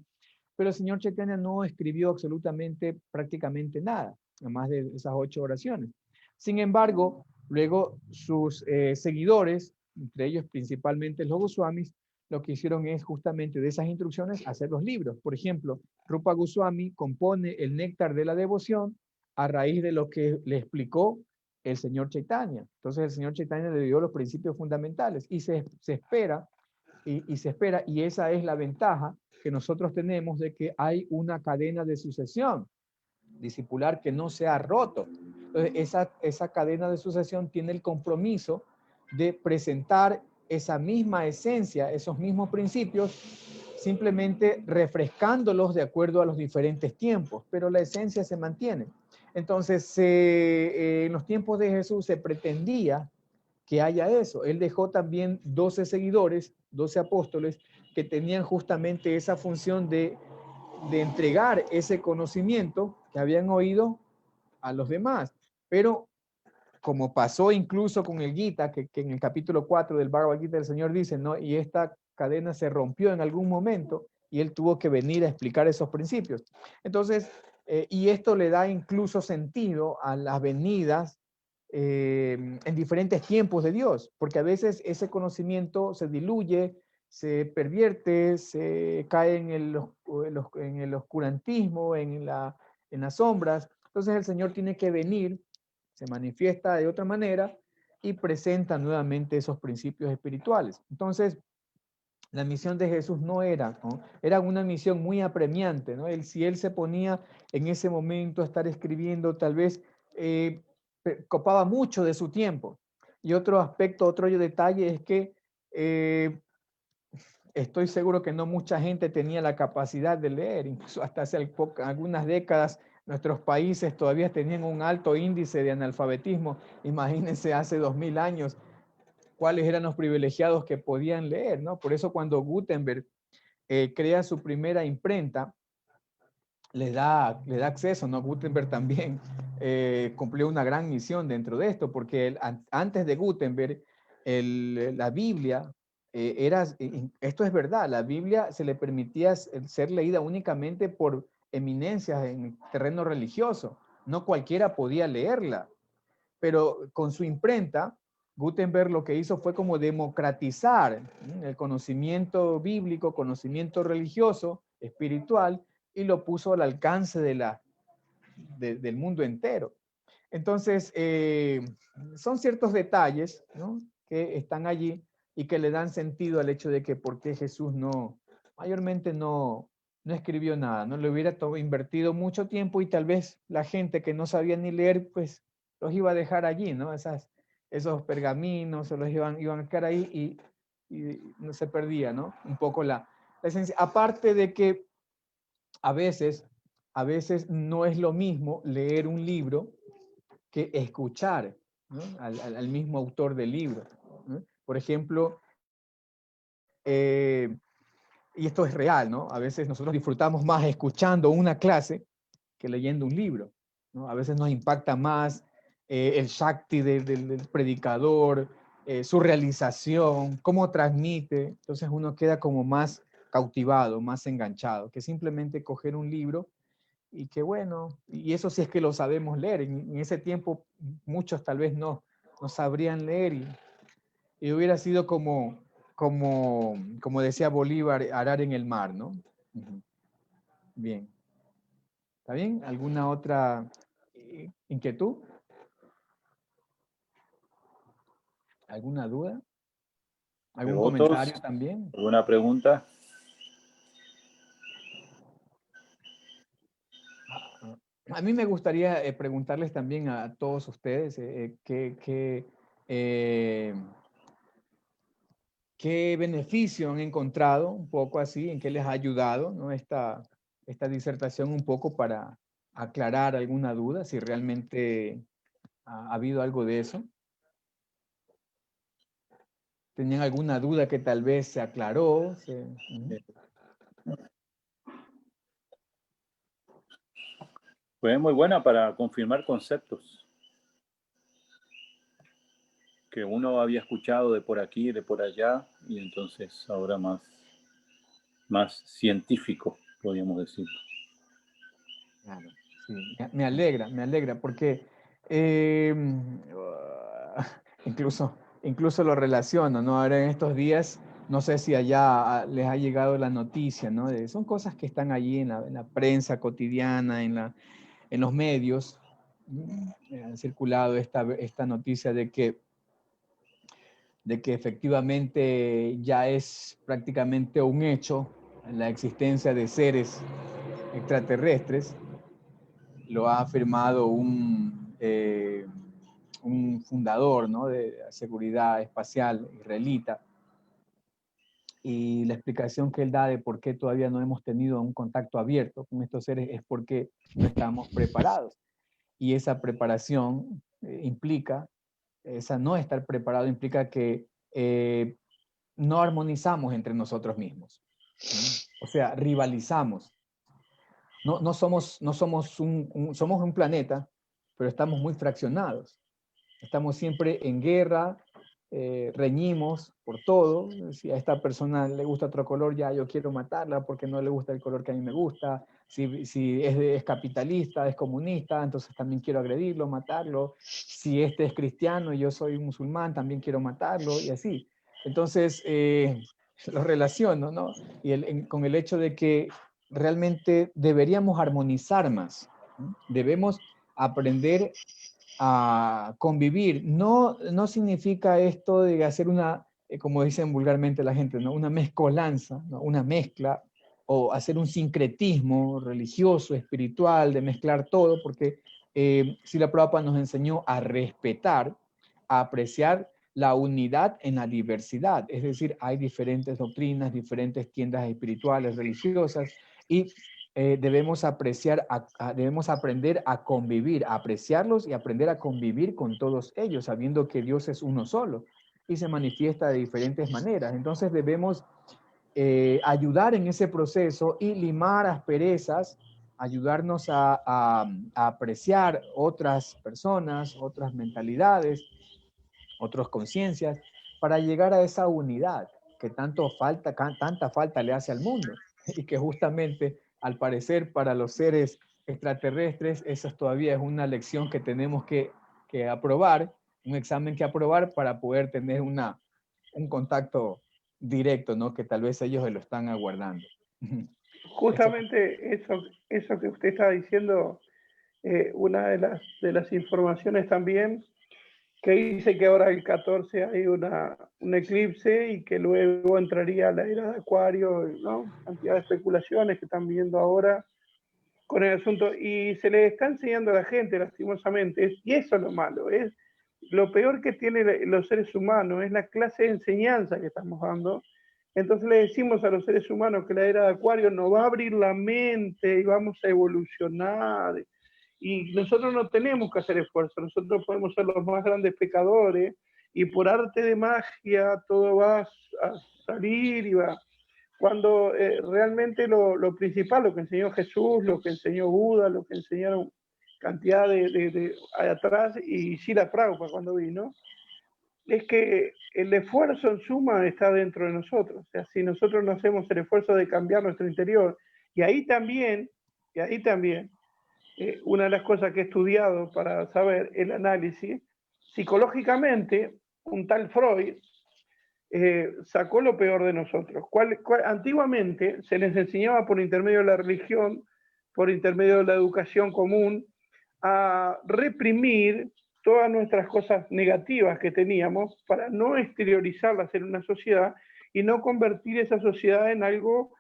Pero el señor Chaitanya no escribió absolutamente, prácticamente nada, además de esas 8 oraciones. Sin embargo, luego sus seguidores, entre ellos principalmente los Goswamis, lo que hicieron es justamente de esas instrucciones hacer los libros. Por ejemplo, Rupa Goswami compone el Néctar de la Devoción a raíz de lo que le explicó el señor Chaitanya. Entonces el señor Chaitanya le dio los principios fundamentales y se espera, y esa es la ventaja que nosotros tenemos de que hay una cadena de sucesión discipular que no se ha roto. Entonces, esa cadena de sucesión tiene el compromiso de presentar esa misma esencia, esos mismos principios, simplemente refrescándolos de acuerdo a los diferentes tiempos, pero la esencia se mantiene. Entonces, en los tiempos de Jesús se pretendía que haya eso. Él dejó también 12 seguidores, 12 apóstoles, que tenían justamente esa función de entregar ese conocimiento que habían oído a los demás. Pero como pasó incluso con el Gita, que en el capítulo 4 del Bhagavad Gita el Señor dice, ¿no? Y esta cadena se rompió en algún momento y él tuvo que venir a explicar esos principios. Entonces, y esto le da incluso sentido a las venidas en diferentes tiempos de Dios, porque a veces ese conocimiento se diluye, se pervierte, se cae en el oscurantismo, en las sombras. Entonces el Señor tiene que venir, se manifiesta de otra manera y presenta nuevamente esos principios espirituales. Entonces, la misión de Jesús no era, ¿no? Era una misión muy apremiante, ¿no? Si él se ponía en ese momento a estar escribiendo, tal vez copaba mucho de su tiempo. Y otro aspecto, otro detalle es que estoy seguro que no mucha gente tenía la capacidad de leer, incluso hasta hace algunas décadas nuestros países todavía tenían un alto índice de analfabetismo. Imagínense hace 2000 años cuáles eran los privilegiados que podían leer, ¿no? Por eso cuando Gutenberg crea su primera imprenta, le da acceso, ¿no? Gutenberg también cumplió una gran misión dentro de esto, porque antes de Gutenberg, la Biblia esto es verdad, la Biblia se le permitía ser leída únicamente por eminencias en terreno religioso, no cualquiera podía leerla, pero con su imprenta, Gutenberg lo que hizo fue como democratizar el conocimiento bíblico, conocimiento religioso, espiritual, y lo puso al alcance del mundo entero. Entonces, son ciertos detalles, ¿no?, que están allí y que le dan sentido al hecho de que por qué Jesús mayormente no escribió nada, no le hubiera invertido mucho tiempo y tal vez la gente que no sabía ni leer, pues los iba a dejar allí, ¿no? Esos pergaminos se los iban a quedar ahí y no se perdía, ¿no? Un poco la esencia. Aparte de que a veces no es lo mismo leer un libro que escuchar, ¿no?, al mismo autor del libro, ¿no? Por ejemplo, y esto es real, ¿no? A veces nosotros disfrutamos más escuchando una clase que leyendo un libro, ¿no? A veces nos impacta más el Shakti del predicador, su realización, cómo transmite. Entonces uno queda como más cautivado, más enganchado, que simplemente coger un libro y que bueno, y eso sí es que lo sabemos leer. En ese tiempo muchos tal vez no sabrían leer y hubiera sido como decía Bolívar, arar en el mar, ¿no? Bien. ¿Está bien? ¿Alguna otra inquietud? ¿Alguna duda? ¿Algún comentario también? ¿Alguna pregunta? A mí me gustaría preguntarles también a todos ustedes qué beneficio han encontrado, un poco así, en qué les ha ayudado, ¿no?, esta esta disertación un poco para aclarar alguna duda, si realmente ha habido algo de eso. ¿Tenían alguna duda que tal vez se aclaró? Pues es muy buena para confirmar conceptos que uno había escuchado de por aquí, de por allá, y entonces ahora más científico, podríamos decirlo. Claro, sí, me alegra, porque incluso lo relaciono, ¿no? Ahora en estos días, no sé si allá les ha llegado la noticia, ¿no? Son cosas que están allí en la prensa cotidiana, en los medios. Ha circulado esta noticia de que efectivamente ya es prácticamente un hecho la existencia de seres extraterrestres. Lo ha afirmado un fundador, ¿no?, de la seguridad espacial israelita, y la explicación que él da de por qué todavía no hemos tenido un contacto abierto con estos seres es porque no estamos preparados. Y esa preparación esa no estar preparado implica que no armonizamos entre nosotros mismos, ¿no? O sea, rivalizamos. Somos un planeta, pero estamos muy fraccionados. Estamos siempre en guerra, reñimos por todo. Si a esta persona le gusta otro color, ya yo quiero matarla porque no le gusta el color que a mí me gusta. Si es capitalista, es comunista, entonces también quiero agredirlo, matarlo. Si este es cristiano y yo soy musulmán, también quiero matarlo, y así. Entonces, lo relaciono, ¿no? Y con el hecho de que realmente deberíamos armonizar más, ¿no? Debemos aprender a convivir. No significa esto de hacer una, como dicen vulgarmente la gente, ¿no?, una mezcolanza, ¿no?, una mezcla, o hacer un sincretismo religioso, espiritual, de mezclar todo, porque Srila Prabhupada nos enseñó a respetar, a apreciar la unidad en la diversidad. Es decir, hay diferentes doctrinas, diferentes tiendas espirituales, religiosas, y debemos aprender a convivir, a apreciarlos y aprender a convivir con todos ellos, sabiendo que Dios es uno solo y se manifiesta de diferentes maneras. Entonces debemos ayudar en ese proceso y limar asperezas, ayudarnos a apreciar otras personas, otras mentalidades, otras conciencias, para llegar a esa unidad que tanta falta le hace al mundo, y que justamente, al parecer, para los seres extraterrestres, esa todavía es una lección que tenemos que aprobar, un examen que aprobar para poder tener un contacto directo, ¿no?, que tal vez ellos lo están aguardando. Justamente eso que usted está diciendo, una de las informaciones también, que dice que ahora el 14 hay un eclipse y que luego entraría la era de Acuario, ¿no? Cantidad de especulaciones que están viendo ahora con el asunto, y se le está enseñando a la gente, lastimosamente, y eso es lo malo, es lo peor que tienen los seres humanos, es la clase de enseñanza que estamos dando. Entonces le decimos a los seres humanos que la era de Acuario nos va a abrir la mente y vamos a evolucionar, y nosotros no tenemos que hacer esfuerzo, nosotros podemos ser los más grandes pecadores, y por arte de magia todo va a salir y va. Cuando realmente lo principal, lo que enseñó Jesús, lo que enseñó Buda, lo que enseñaron cantidad de atrás, y Srila Prabhupada cuando vino, es que el esfuerzo en suma está dentro de nosotros. O sea, si nosotros no hacemos el esfuerzo de cambiar nuestro interior, y ahí también, una de las cosas que he estudiado para saber el análisis, psicológicamente, un tal Freud sacó lo peor de nosotros. Antiguamente se les enseñaba por intermedio de la religión, por intermedio de la educación común, a reprimir todas nuestras cosas negativas que teníamos para no exteriorizarlas en una sociedad y no convertir esa sociedad en algo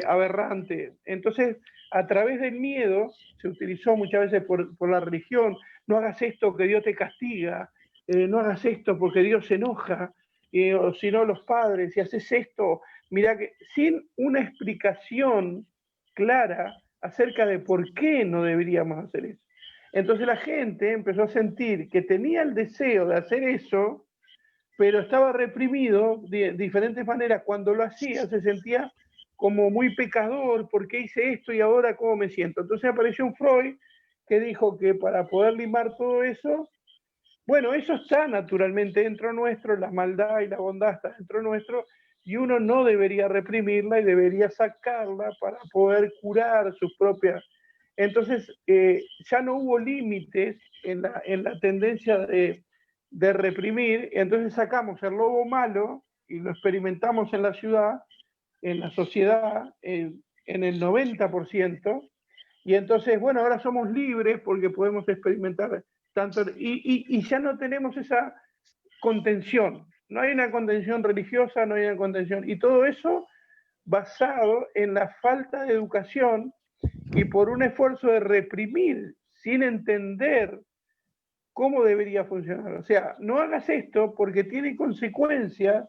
aberrante. Entonces, a través del miedo, se utilizó muchas veces por la religión: no hagas esto que Dios te castiga, no hagas esto porque Dios se enoja, o si no los padres, si haces esto, mira, que sin una explicación clara acerca de por qué no deberíamos hacer eso. Entonces la gente empezó a sentir que tenía el deseo de hacer eso, pero estaba reprimido de diferentes maneras. Cuando lo hacía se sentía como muy pecador, ¿por qué hice esto y ahora cómo me siento? Entonces apareció un Freud que dijo que para poder limar todo eso, bueno, eso está naturalmente dentro nuestro, la maldad y la bondad está dentro nuestro, y uno no debería reprimirla y debería sacarla para poder curar sus propias. Entonces, ya no hubo límites en la tendencia de reprimir, y entonces sacamos el lobo malo y lo experimentamos en la ciudad, en la sociedad, en el 90%, y entonces, bueno, ahora somos libres porque podemos experimentar tanto, y ya no tenemos esa contención, no hay una contención religiosa, no hay una contención, y todo eso basado en la falta de educación y por un esfuerzo de reprimir sin entender cómo debería funcionar. O sea, no hagas esto porque tiene consecuencias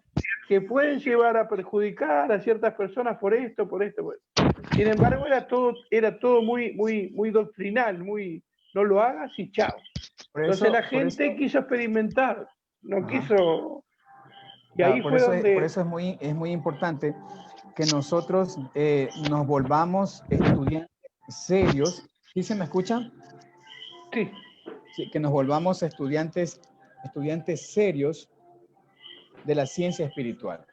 que pueden llevar a perjudicar a ciertas personas por esto, por esto, por esto. Sin embargo, era todo muy doctrinal, muy no lo hagas y chao. Entonces la gente quiso experimentar, no quiso. Y ahí fue donde. Por eso es muy importante que nosotros nos volvamos estudiantes serios. ¿Sí se me escucha? Sí. Sí, que nos volvamos estudiantes serios de la ciencia espiritual.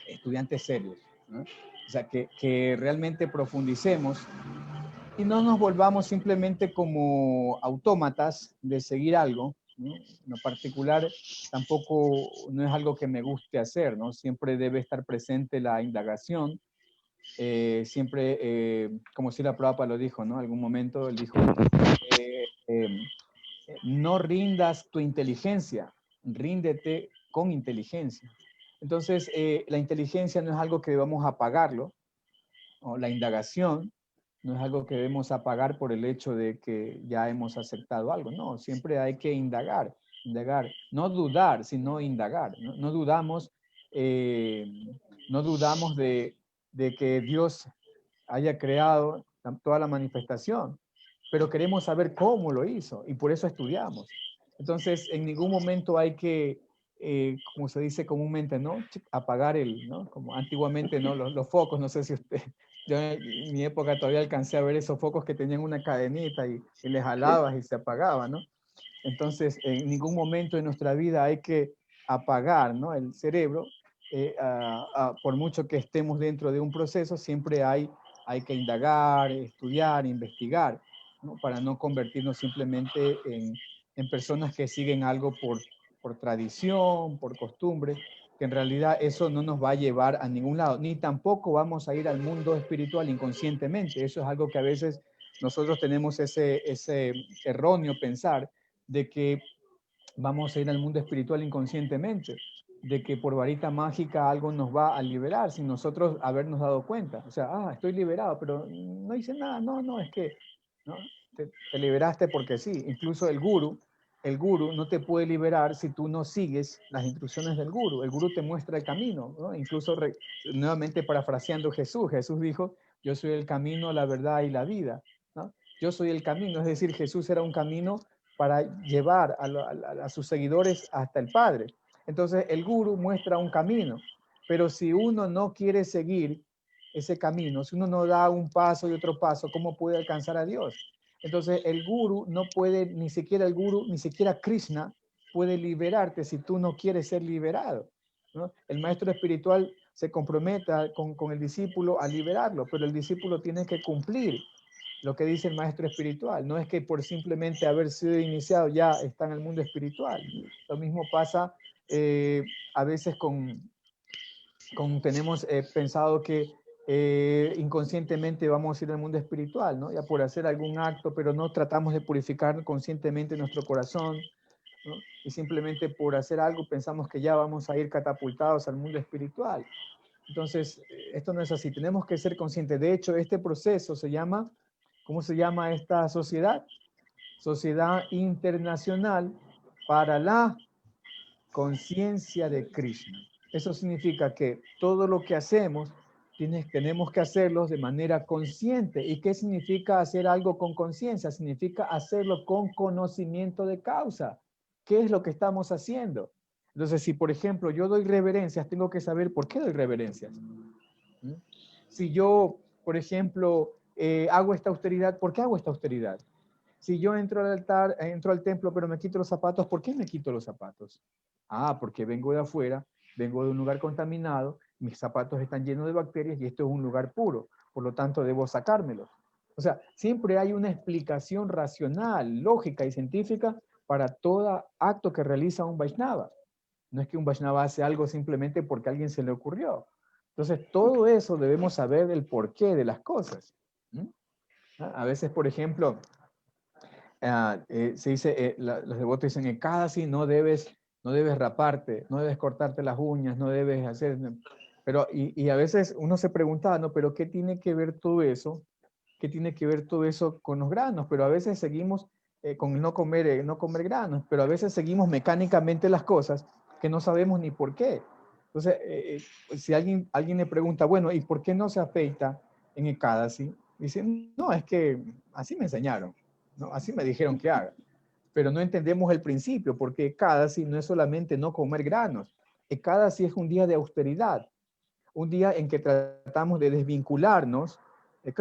Estudiantes serios, ¿no? O sea, que realmente profundicemos y no nos volvamos simplemente como autómatas de seguir algo, ¿no? En lo particular, tampoco no es algo que me guste hacer, ¿no? Siempre debe estar presente la indagación. Siempre, como si la Prabhupada lo dijo, ¿no? En algún momento él dijo, no rindas tu inteligencia, ríndete con inteligencia. Entonces, la inteligencia no es algo que debamos apagarlo, o la indagación no es algo que debemos apagar por el hecho de que ya hemos aceptado algo. No, siempre hay que indagar, no dudar, sino indagar. No dudamos de que Dios haya creado toda la manifestación, pero queremos saber cómo lo hizo y por eso estudiamos. Entonces, en ningún momento hay que, como se dice comúnmente, ¿no? Apagar ¿no? Como antiguamente, ¿no? Los focos, no sé si usted, yo en mi época todavía alcancé a ver esos focos que tenían una cadenita y les jalabas y se apagaba, ¿no? Entonces, en ningún momento de nuestra vida hay que apagar, ¿no? El cerebro, por mucho que estemos dentro de un proceso, siempre hay que indagar, estudiar, investigar, ¿no? Para no convertirnos simplemente en personas que siguen algo por tradición, por costumbre, que en realidad eso no nos va a llevar a ningún lado, ni tampoco vamos a ir al mundo espiritual inconscientemente. Eso es algo que a veces nosotros tenemos ese erróneo pensar de que vamos a ir al mundo espiritual inconscientemente, de que por varita mágica algo nos va a liberar sin nosotros habernos dado cuenta. O sea, estoy liberado, pero no hice nada. No, es que ¿no? Te liberaste porque sí. Incluso el gurú no te puede liberar si tú no sigues las instrucciones del gurú. El gurú te muestra el camino, ¿no? Incluso, nuevamente parafraseando Jesús dijo, yo soy el camino, la verdad y la vida, ¿no? Yo soy el camino, es decir, Jesús era un camino para llevar a sus seguidores hasta el Padre. Entonces, el gurú muestra un camino, pero si uno no quiere seguir ese camino, si uno no da un paso y otro paso, ¿cómo puede alcanzar a Dios? Entonces, el gurú no puede, ni siquiera el gurú, ni siquiera Krishna puede liberarte si tú no quieres ser liberado, ¿no? El maestro espiritual se comprometa con el discípulo a liberarlo, pero el discípulo tiene que cumplir lo que dice el maestro espiritual. No es que por simplemente haber sido iniciado ya está en el mundo espiritual. Lo mismo pasa a veces tenemos pensado que inconscientemente vamos a ir al mundo espiritual, ¿no? Ya por hacer algún acto, pero no tratamos de purificar conscientemente nuestro corazón, ¿no? Y simplemente por hacer algo pensamos que ya vamos a ir catapultados al mundo espiritual. Entonces, esto no es así. Tenemos que ser conscientes. De hecho, este proceso se llama, ¿cómo se llama esta sociedad? Sociedad Internacional para la Conciencia de Krishna. Eso significa que todo lo que hacemos tenemos que hacerlos de manera consciente. ¿Y qué significa hacer algo con conciencia? Significa hacerlo con conocimiento de causa. ¿Qué es lo que estamos haciendo? Entonces, si por ejemplo yo doy reverencias, tengo que saber por qué doy reverencias. Si yo, por ejemplo, hago esta austeridad, ¿por qué hago esta austeridad? Si yo entro al altar, entro al templo, pero me quito los zapatos, ¿por qué me quito los zapatos? Ah, porque vengo de afuera, vengo de un lugar contaminado, mis zapatos están llenos de bacterias y esto es un lugar puro, por lo tanto debo sacármelos. O sea, siempre hay una explicación racional, lógica y científica para todo acto que realiza un Vaishnava. No es que un Vaishnava hace algo simplemente porque a alguien se le ocurrió. Entonces, todo eso debemos saber el porqué de las cosas. A veces, por ejemplo, se dice, los devotos dicen, en cada sí no debes raparte, no debes cortarte las uñas, no debes hacer... Pero, y a veces uno se pregunta, ¿no? ¿Pero qué tiene que ver todo eso? ¿Qué tiene que ver todo eso con los granos? Pero a veces seguimos con no comer granos, pero a veces seguimos mecánicamente las cosas que no sabemos ni por qué. Entonces, si alguien le pregunta, bueno, ¿y por qué no se afeita en Ekadasi? Dicen, no, es que así me enseñaron, ¿no? Así me dijeron que haga. Pero no entendemos el principio, porque Ekadasi no es solamente no comer granos. Ekadasi es un día de austeridad, un día en que tratamos de desvincularnos, que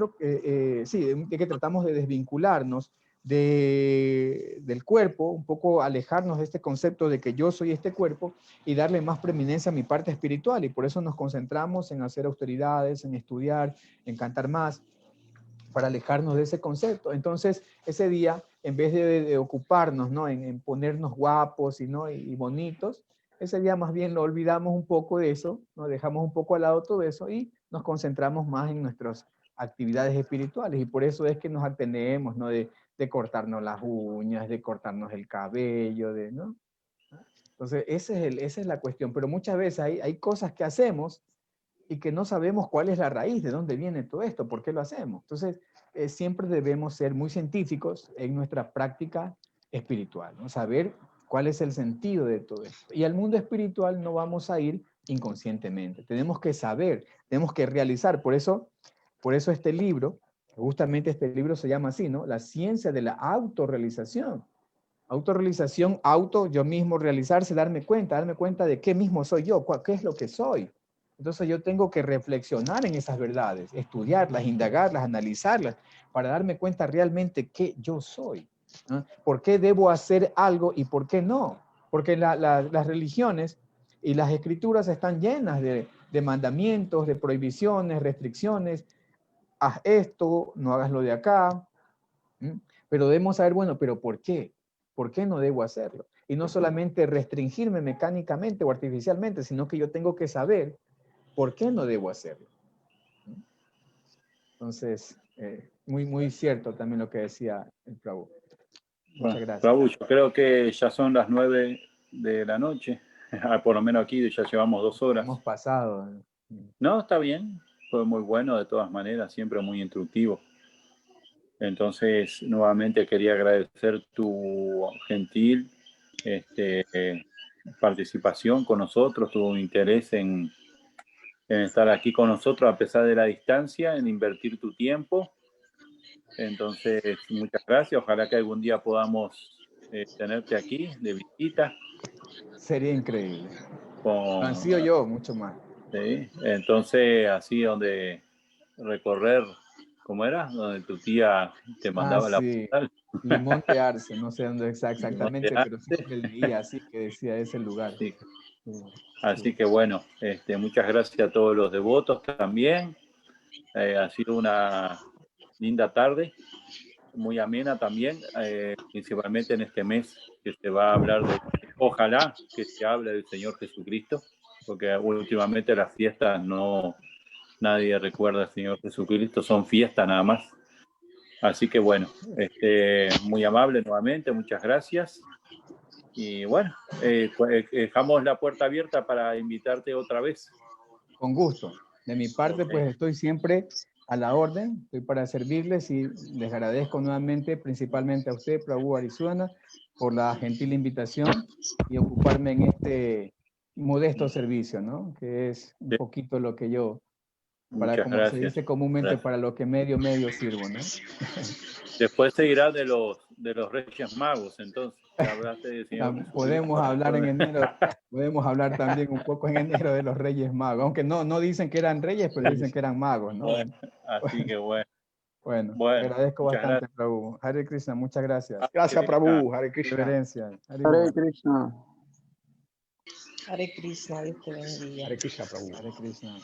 tratamos de desvincularnos del cuerpo, un poco alejarnos de este concepto de que yo soy este cuerpo y darle más preeminencia a mi parte espiritual, y por eso nos concentramos en hacer austeridades, en estudiar, en cantar más, para alejarnos de ese concepto. Entonces, ese día, en vez de ocuparnos, ¿no?, en ponernos guapos y bonitos, ese día más bien lo olvidamos un poco de eso, ¿no? Dejamos un poco al lado todo eso y nos concentramos más en nuestras actividades espirituales, y por eso es que nos atenemos, ¿no?, de cortarnos las uñas, de cortarnos el cabello, ¿no? Entonces, esa es la cuestión. Pero muchas veces hay cosas que hacemos y que no sabemos cuál es la raíz, de dónde viene todo esto, por qué lo hacemos. Entonces, siempre debemos ser muy científicos en nuestra práctica espiritual, ¿no? Saber cuál es el sentido de todo esto. Y al mundo espiritual no vamos a ir inconscientemente. Tenemos que saber, tenemos que realizar. Por eso este libro, justamente este libro se llama así, ¿no? La ciencia de la autorrealización. Autorrealización, yo mismo realizarse, darme cuenta de qué mismo soy yo, qué es lo que soy. Entonces yo tengo que reflexionar en esas verdades, estudiarlas, indagarlas, analizarlas, para darme cuenta realmente qué yo soy, ¿no? ¿Por qué debo hacer algo y por qué no? Porque las religiones y las escrituras están llenas de mandamientos, de prohibiciones, restricciones. Haz esto, no hagas lo de acá. Pero debemos saber, bueno, pero ¿por qué? ¿Por qué no debo hacerlo? Y no solamente restringirme mecánicamente o artificialmente, sino que yo tengo que saber ¿por qué no debo hacerlo? Entonces, muy, muy cierto también lo que decía el Prabhu. Muchas gracias. Prabhu, yo creo que ya son las 9 de la noche. Por lo menos aquí ya llevamos 2 horas. Hemos pasado. No, está bien. Fue muy bueno de todas maneras, siempre muy instructivo. Entonces, nuevamente quería agradecer tu gentil participación con nosotros, tu interés en estar aquí con nosotros a pesar de la distancia, en invertir tu tiempo. Entonces, muchas gracias. Ojalá que algún día podamos tenerte aquí de visita. Sería increíble. Han sido yo, mucho más. ¿Sí? Entonces, así donde recorrer, ¿cómo era? Donde tu tía te mandaba la postal. Limón de Arce, no sé dónde exactamente, pero siempre leía así que decía ese lugar. Sí. Así que bueno, muchas gracias a todos los devotos también. Ha sido una linda tarde, muy amena también, principalmente en este mes que se va a hablar de, ojalá que se hable del Señor Jesucristo, porque últimamente las fiestas nadie recuerda al Señor Jesucristo, son fiestas nada más. Así que bueno, muy amable nuevamente, muchas gracias. Y bueno, dejamos la puerta abierta para invitarte otra vez. Con gusto. De mi parte, pues estoy siempre a la orden, estoy para servirles y les agradezco nuevamente, principalmente a usted, Prabhu Arizona, por la gentil invitación y ocuparme en este modesto servicio, ¿no? Que es un poquito lo que yo para, Muchas como se gracias. dice comúnmente, Gracias. para lo que medio sirvo, ¿no? Después se irá de los Reyes Magos, entonces. Hablaste del Señor Jesucristo. Podemos hablar en enero, podemos hablar también un poco en enero de los Reyes Magos, aunque no dicen que eran reyes, pero dicen que eran magos, ¿no? Bueno, así que bueno. Bueno, Bueno, te agradezco muchas bastante, Prabhu. Hare Krishna, muchas gracias. Gracias, Prabhu. Hare Krishna. Reverencia. Hare Krishna. Hare Krishna, Dios te bendiga. Hare Krishna, Prabhu. Hare Krishna.